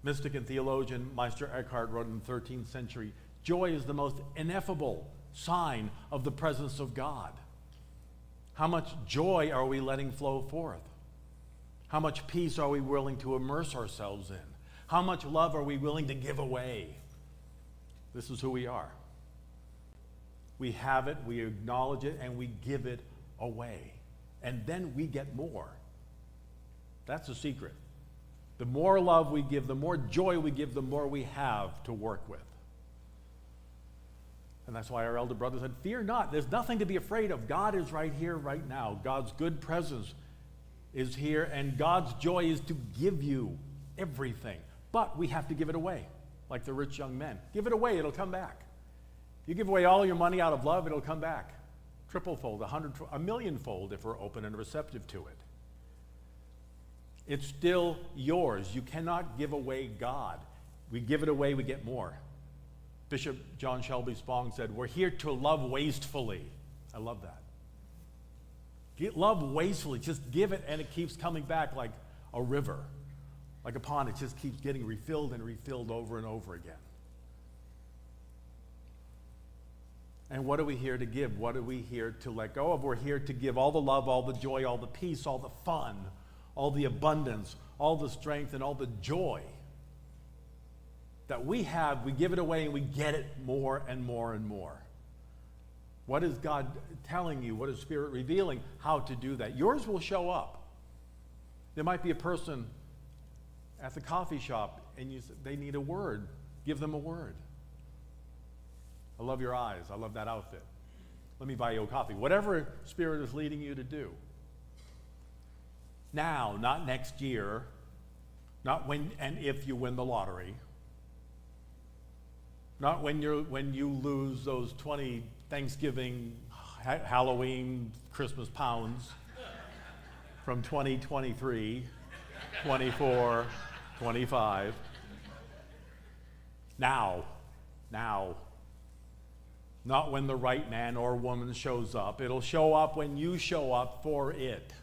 Mystic and theologian Meister Eckhart wrote in the 13th century, joy is the most ineffable sign of the presence of God. How much joy are we letting flow forth? How much peace are we willing to immerse ourselves in? How much love are we willing to give away? This is who we are. We have it, we acknowledge it, and we give it away. And then we get more. That's the secret. The more love we give, the more joy we give, the more we have to work with. And that's why our elder brother said, fear not. There's nothing to be afraid of. God is right here, right now. God's good presence is here, and God's joy is to give you everything. But we have to give it away, like the rich young men. Give it away, it'll come back. You give away all your money out of love, it'll come back. Triple-fold, a million-fold if we're open and receptive to it. It's still yours. You cannot give away God. We give it away, we get more. Bishop John Shelby Spong said, we're here to love wastefully. I love that. Love wastefully. Just give it and it keeps coming back like a river, like a pond. It just keeps getting refilled and refilled over and over again. And what are we here to give? What are we here to let go of? We're here to give all the love, all the joy, all the peace, all the fun, all the abundance, all the strength, and all the joy that we have. We give it away and we get it more and more and more. What is God telling you? What is Spirit revealing? How to do that? Yours will show up. There might be a person at the coffee shop and they need a word. Give them a word. I love your eyes. I love that outfit. Let me buy you a coffee. Whatever Spirit is leading you to do. Now, not next year, not when and if you win the lottery, not when you lose those 20 Thanksgiving, Halloween, Christmas pounds from 2023, 24, 25. Now. Not when the right man or woman shows up. It'll show up when you show up for it.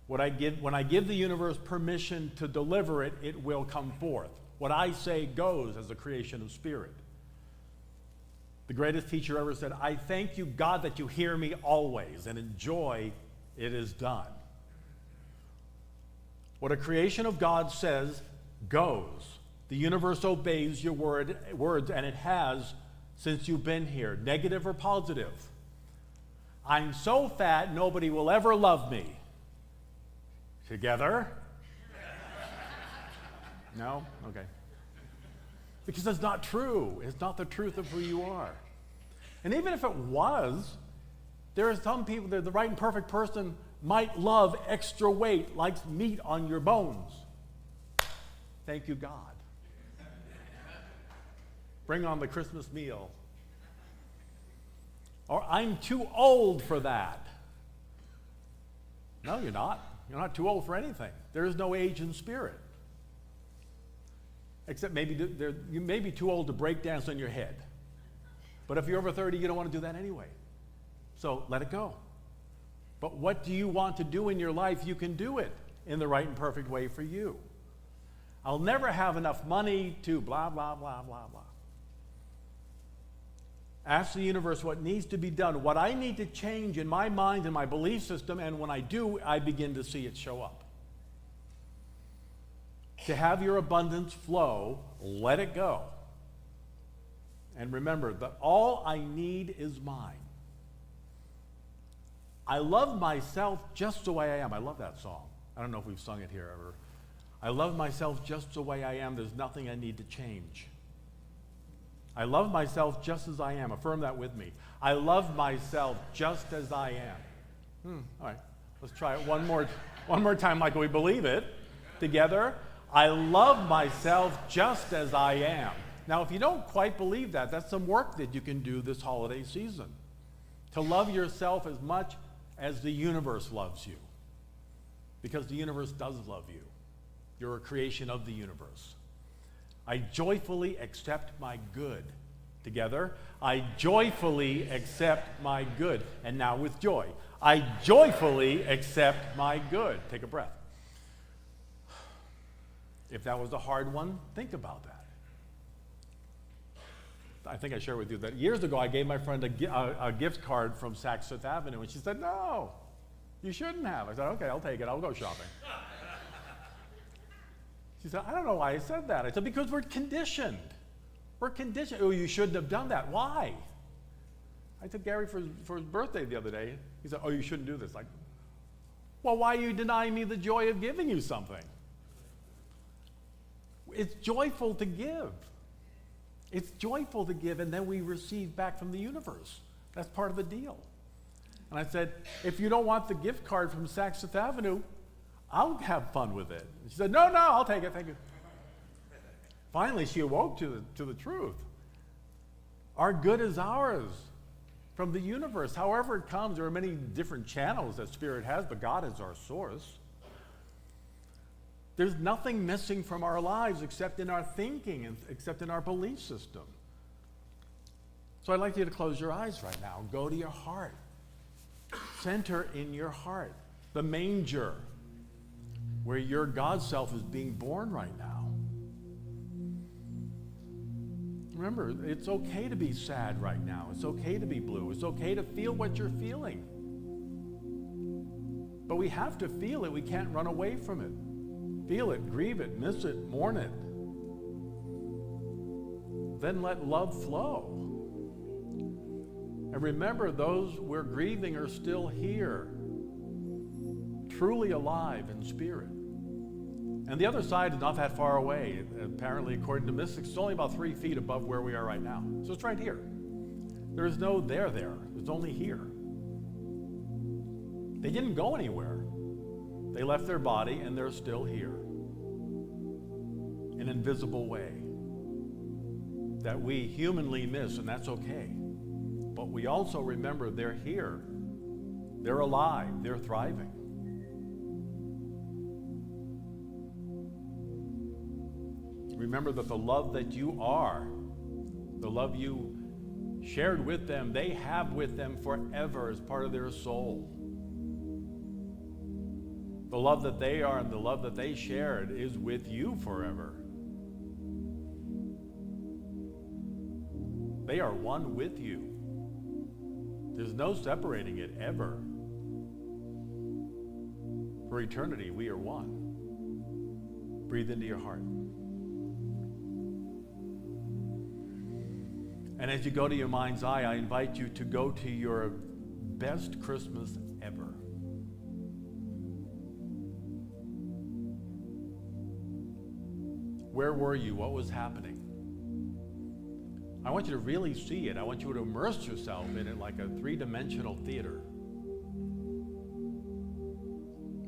When I give the universe permission to deliver it, it will come forth. What I say goes as a creation of Spirit. The greatest teacher ever said, I thank you, God, that you hear me always, and in joy it is done. What a creation of God says goes. The universe obeys your words, and it has since you've been here, negative or positive. I'm so fat, nobody will ever love me. Together? No? Okay. Because that's not true. It's not the truth of who you are. And even if it was, there are some people, the right and perfect person might love extra weight, likes meat on your bones. Thank you, God. Bring on the Christmas meal. Or I'm too old for that. No, you're not. You're not too old for anything. There is no age in Spirit. Except maybe you may be too old to break dance on your head. But if you're over 30, you don't want to do that anyway. So let it go. But what do you want to do in your life? You can do it in the right and perfect way for you. I'll never have enough money to blah, blah, blah, blah, blah. Ask the universe what needs to be done, what I need to change in my mind and my belief system, and when I do, I begin to see it show up. To have your abundance flow, let it go. And remember that all I need is mine. I love myself just the way I am. I love that song. I don't know if we've sung it here ever. I love myself just the way I am. There's nothing I need to change. I love myself just as I am. Affirm that with me. I love myself just as I am. All right, let's try it one more time like we believe it. Together. I love myself just as I am. Now, if you don't quite believe that, that's some work that you can do this holiday season. To love yourself as much as the universe loves you. Because the universe does love you. You're a creation of the universe. I joyfully accept my good. Together, I joyfully accept my good. And now with joy. I joyfully accept my good. Take a breath. If that was a hard one, think about that. I think I shared with you that years ago I gave my friend a gift card from Saks Fifth Avenue, and she said, "No, you shouldn't have." I said, "Okay, I'll take it. I'll go shopping." She said, "I don't know why I said that." I said, "Because we're conditioned. We're conditioned." "Oh, you shouldn't have done that." "Why?" I took Gary for his birthday the other day. He said, "Oh, you shouldn't do this." Like, well, why are you denying me the joy of giving you something? It's joyful to give. It's joyful to give, and then we receive back from the universe. That's part of the deal. And I said, if you don't want the gift card from Saks Fifth Avenue, I'll have fun with it. And she said, no, I'll take it, thank you. Finally, she awoke to the truth. Our good is ours from the universe. However it comes, there are many different channels that Spirit has, but God is our source. There's nothing missing from our lives except in our thinking and except in our belief system. So I'd like you to close your eyes right now. Go to your heart. Center in your heart. The manger where your God self is being born right now. Remember, it's okay to be sad right now. It's okay to be blue. It's okay to feel what you're feeling. But we have to feel it. We can't run away from it. Feel it, grieve it, miss it, mourn it. Then let love flow. And remember, those we're grieving are still here, truly alive in spirit. And the other side is not that far away. Apparently, according to mystics, it's only about 3 feet above where we are right now. So it's right here. There is no there. It's only here. They didn't go anywhere. They left their body, and they're still here. In an invisible way that we humanly miss, and that's okay. But we also remember they're here. They're alive. They're thriving. Remember that the love that you are, the love you shared with them, they have with them forever as part of their soul. The love that they are and the love that they shared is with you forever. They are one with you. There's no separating it ever. For eternity, we are one. Breathe into your heart. And as you go to your mind's eye, I invite you to go to your best Christmas ever. Where were you? What was happening? I want you to really see it. I want you to immerse yourself in it like a three-dimensional theater.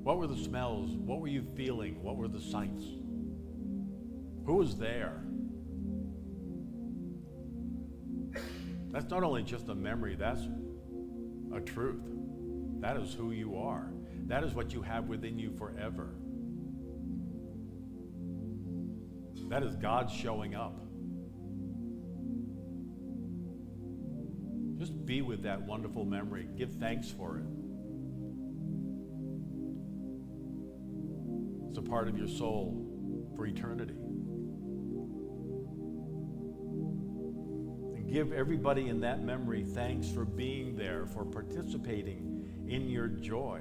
What were the smells? What were you feeling? What were the sights? Who was there? That's not only just a memory, that's a truth. That is who you are. That is what you have within you forever. That is God showing up. Just be with that wonderful memory. Give thanks for it. It's a part of your soul for eternity. And give everybody in that memory thanks for being there, for participating in your joy,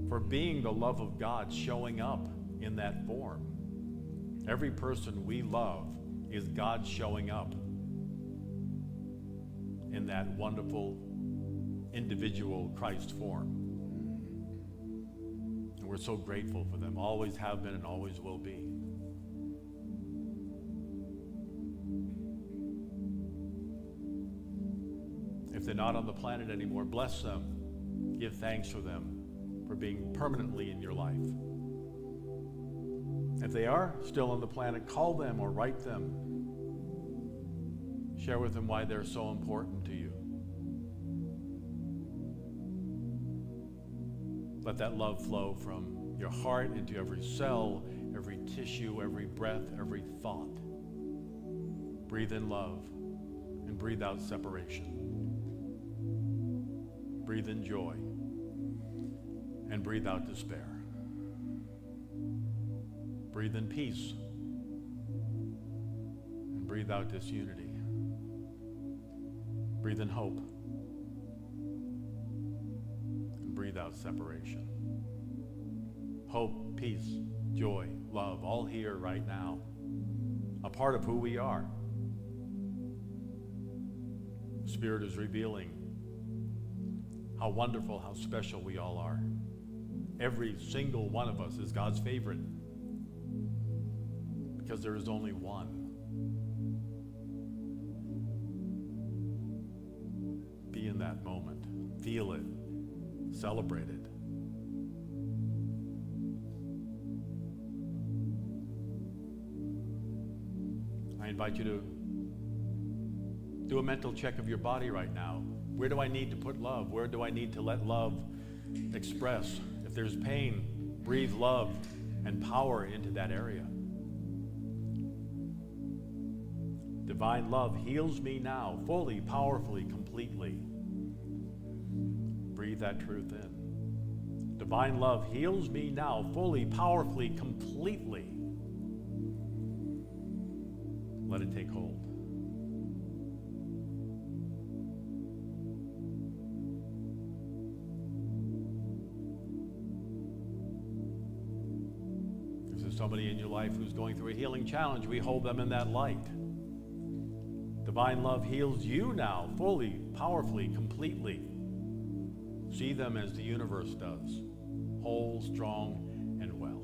for being the love of God showing up in that form. Every person we love is God showing up in that wonderful individual Christ form. And we're so grateful for them, always have been and always will be. If they're not on the planet anymore, bless them. Give thanks for them for being permanently in your life. If they are still on the planet, call them or write them. Share with them why they're so important to you. Let that love flow from your heart into every cell, every tissue, every breath, every thought. Breathe in love and breathe out separation. Breathe in joy and breathe out despair. Breathe in peace and breathe out disunity. Breathe in hope and breathe out separation. Hope, peace, joy, love, all here right now, a part of who we are. The Spirit is revealing how wonderful, how special we all are. Every single one of us is God's favorite because there is only one. Be in that moment. Feel it. Celebrate it. I invite you to do a mental check of your body right now. Where do I need to put love? Where do I need to let love express? If there's pain, breathe love and power into that area. Divine love heals me now, fully, powerfully, completely. Breathe that truth in. Divine love heals me now, fully, powerfully, completely. Let it take hold. If there's somebody in your life who's going through a healing challenge, we hold them in that light. Divine love heals you now, fully, powerfully, completely. See them as the universe does, whole, strong, and well.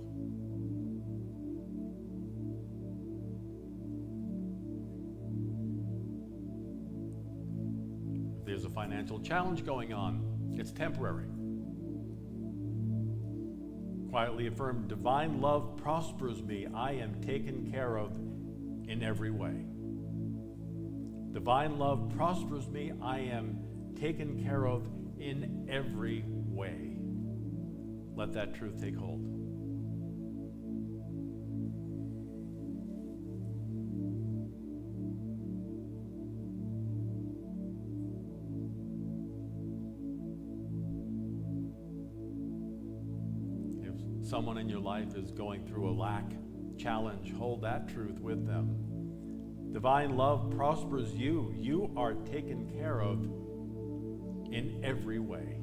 If there's a financial challenge going on, it's temporary. Quietly affirm, divine love prospers me. I am taken care of in every way. Divine love prospers me. I am taken care of in every way. Let that truth take hold. If someone in your life is going through a lack challenge, hold that truth with them. Divine love prospers you. You are taken care of in every way.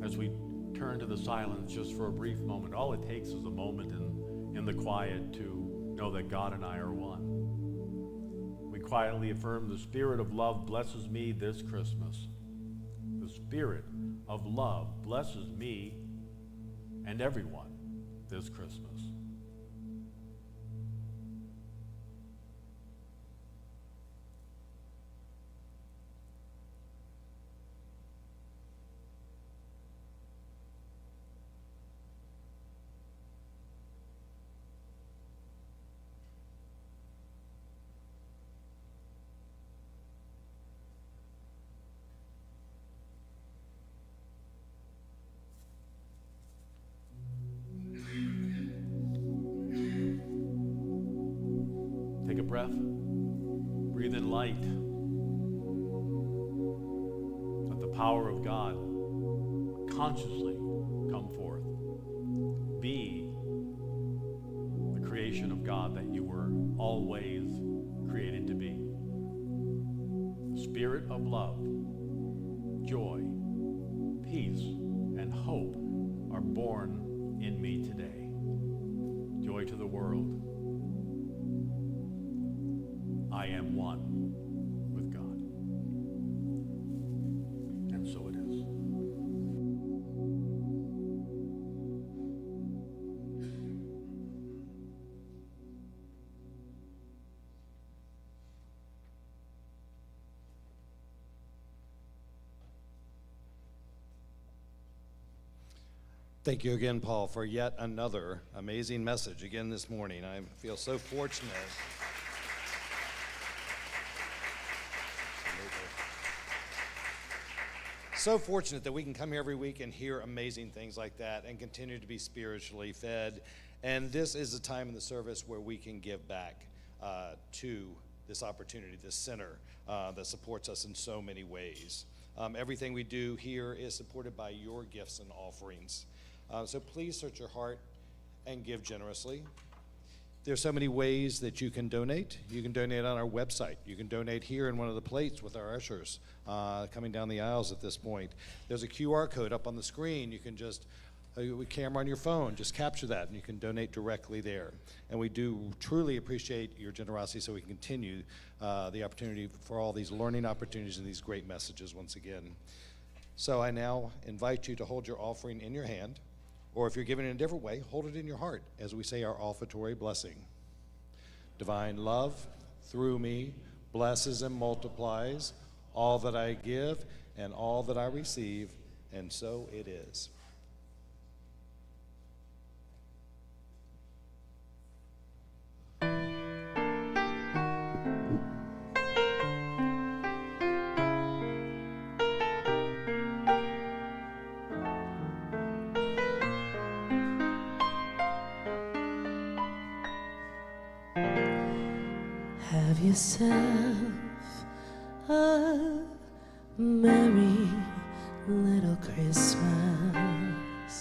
As we turn to the silence just for a brief moment, all it takes is a moment in the quiet to know that God and I are one. We quietly affirm, the Spirit of love blesses me this Christmas. The Spirit of love blesses me and everyone this Christmas. Take a breath. Breathe in light. Let the power of God consciously come forth. Be the creation of God that you were always created to be. The Spirit of love, joy, peace, and hope are born in me today. Joy to the world. I am one with God. And so it is. Thank you again, Paul, for yet another amazing message again this morning. I feel so fortunate so fortunate that we can come here every week and hear amazing things like that and continue to be spiritually fed. And this is a time in the service where we can give back to this opportunity, this center that supports us in so many ways. Everything we do here is supported by your gifts and offerings. So please search your heart and give generously. There's so many ways that you can donate. You can donate on our website. You can donate here in one of the plates with our ushers coming down the aisles at this point. There's a QR code up on the screen. You can just, with camera on your phone, just capture that and you can donate directly there. And we do truly appreciate your generosity so we can continue the opportunity for all these learning opportunities and these great messages once again. So I now invite you to hold your offering in your hand. Or if you're giving it in a different way, hold it in your heart as we say our offertory blessing. Divine love, through me, blesses and multiplies all that I give and all that I receive, and so it is. Have yourself a merry little Christmas.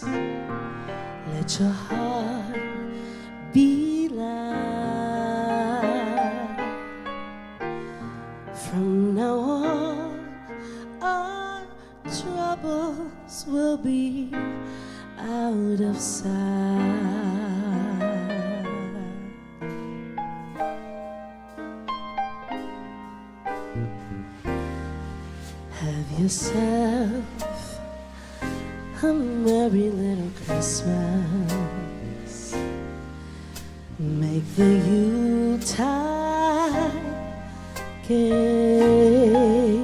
Let your heart be light. From now on, our troubles will be out of sight. Have yourself a merry little Christmas. Make the Yuletide gay.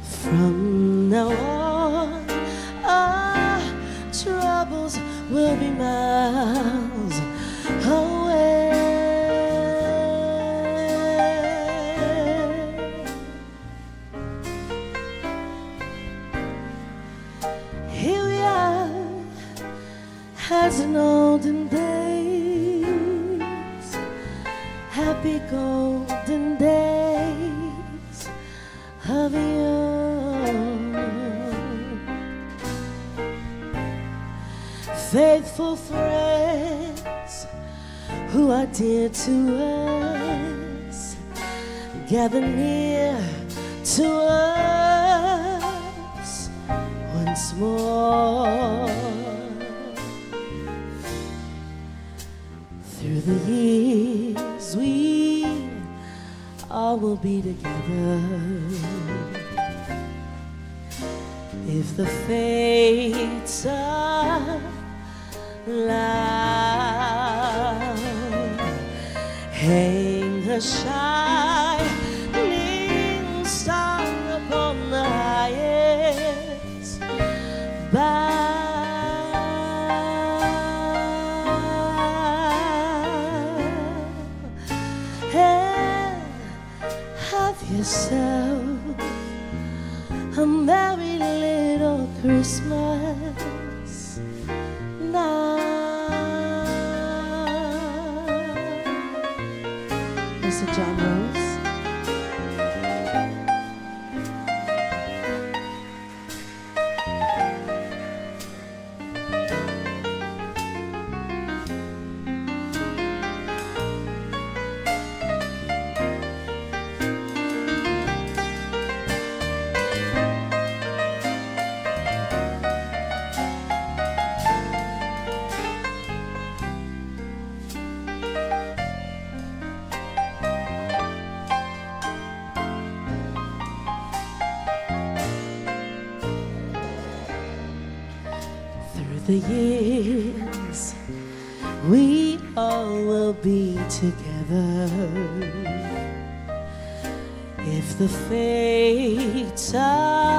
From now on, our troubles will be miles away. Here we are, as in olden days, happy golden days of yore. Faithful friends who are dear to us, gather near to us once more. Through the years we all will be together, if the fates allow. Hang a shining star upon the highest bough. And have yourself a merry little Christmas now. Mr. John Rose. The years we all will be together, if the fates allow.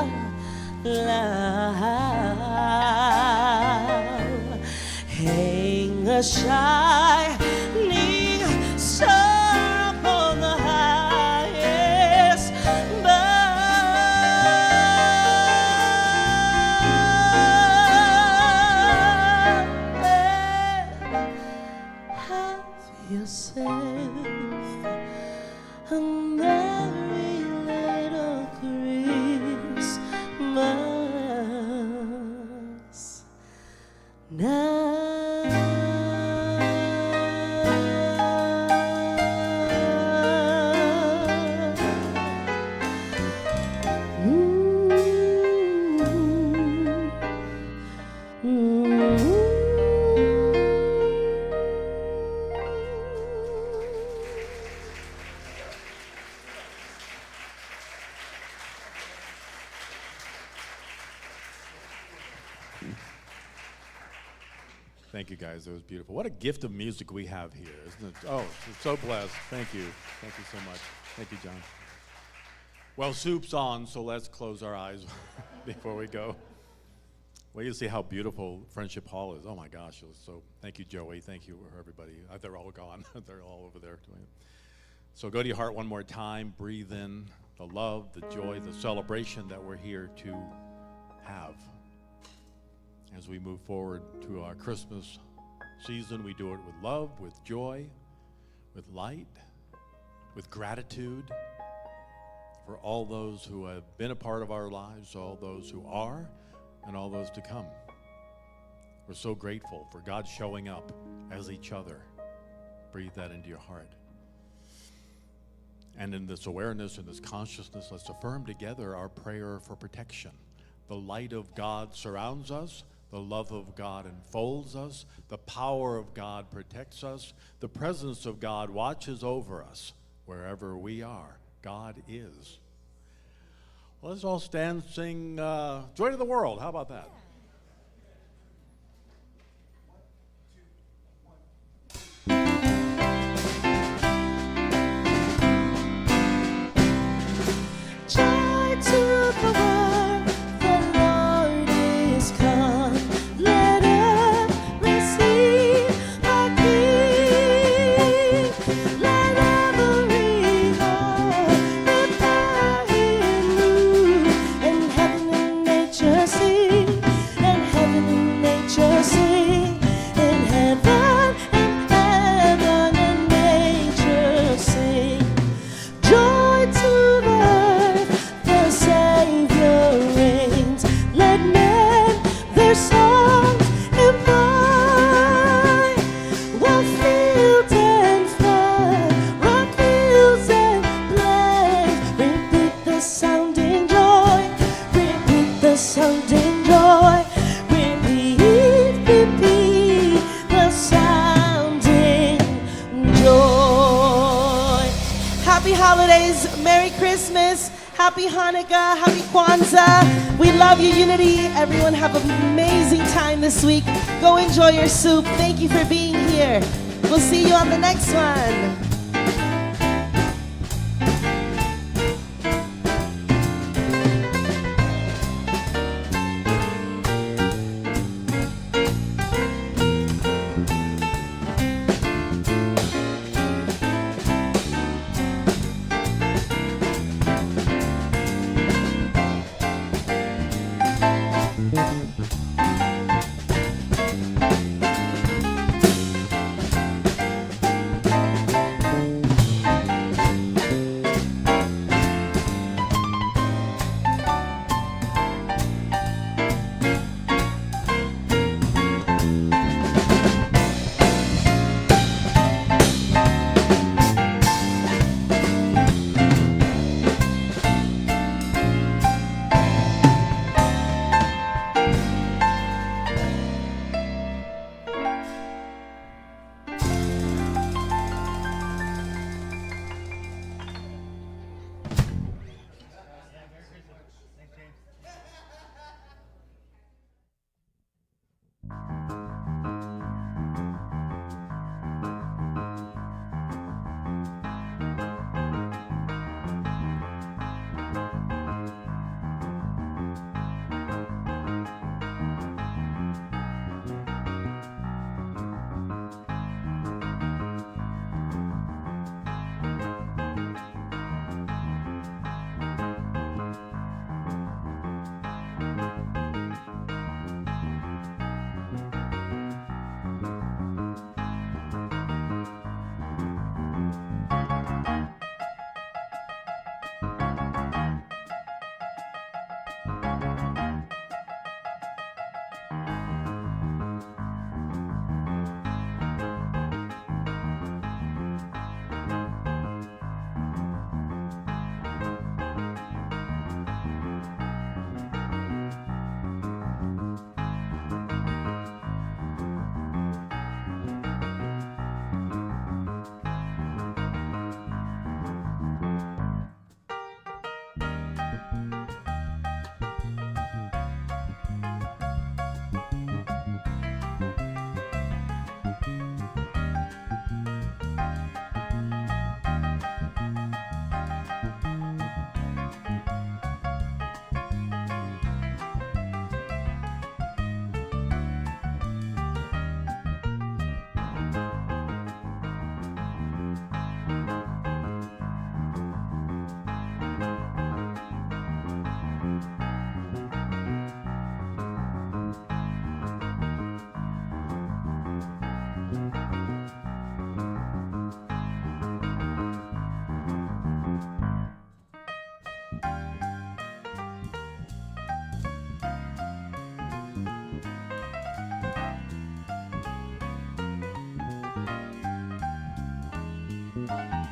Hang a shining star upon the highest bough. a merry little Christmas now. Thank you, guys. That was beautiful. What a gift of music we have here, isn't it? Oh, we're so blessed. Thank you. Thank you so much. Thank you, John. Well, soup's on, so let's close our eyes before we go. Well, you see how beautiful Friendship Hall is. Oh, my gosh. So thank you, Joey. Thank you, everybody. They're all gone. They're all over there doing it. So go to your heart one more time. Breathe in the love, the joy, the celebration that we're here to have. As we move forward to our Christmas season, we do it with love, with joy, with light, with gratitude for all those who have been a part of our lives, all those who are, and all those to come. We're so grateful for God showing up as each other. Breathe that into your heart. And in this awareness and this consciousness, let's affirm together our prayer for protection. The light of God surrounds us. The love of God enfolds us. The power of God protects us. The presence of God watches over us. Wherever we are, God is. Well, let's all stand and sing Joy to the World. How about that? Joy to the world, the Lord is come. Let earth receive our King. Let every heart prepare Him move. And heaven and nature sing. And heaven and nature sing. And heaven and nature sing. Joy to the earth, the Savior reigns. Let men their songs employ. While fields and flood, rock hills and plains, repeat the sounding joy. Repeat the sounding joy. Repeat the sounding joy. Happy holidays, Merry Christmas, Happy Hanukkah, Happy Kwanzaa. We love you, Unity. Everyone have an amazing time this week. Go enjoy your soup. Thank you for being here. We'll see you on the next one. Amen.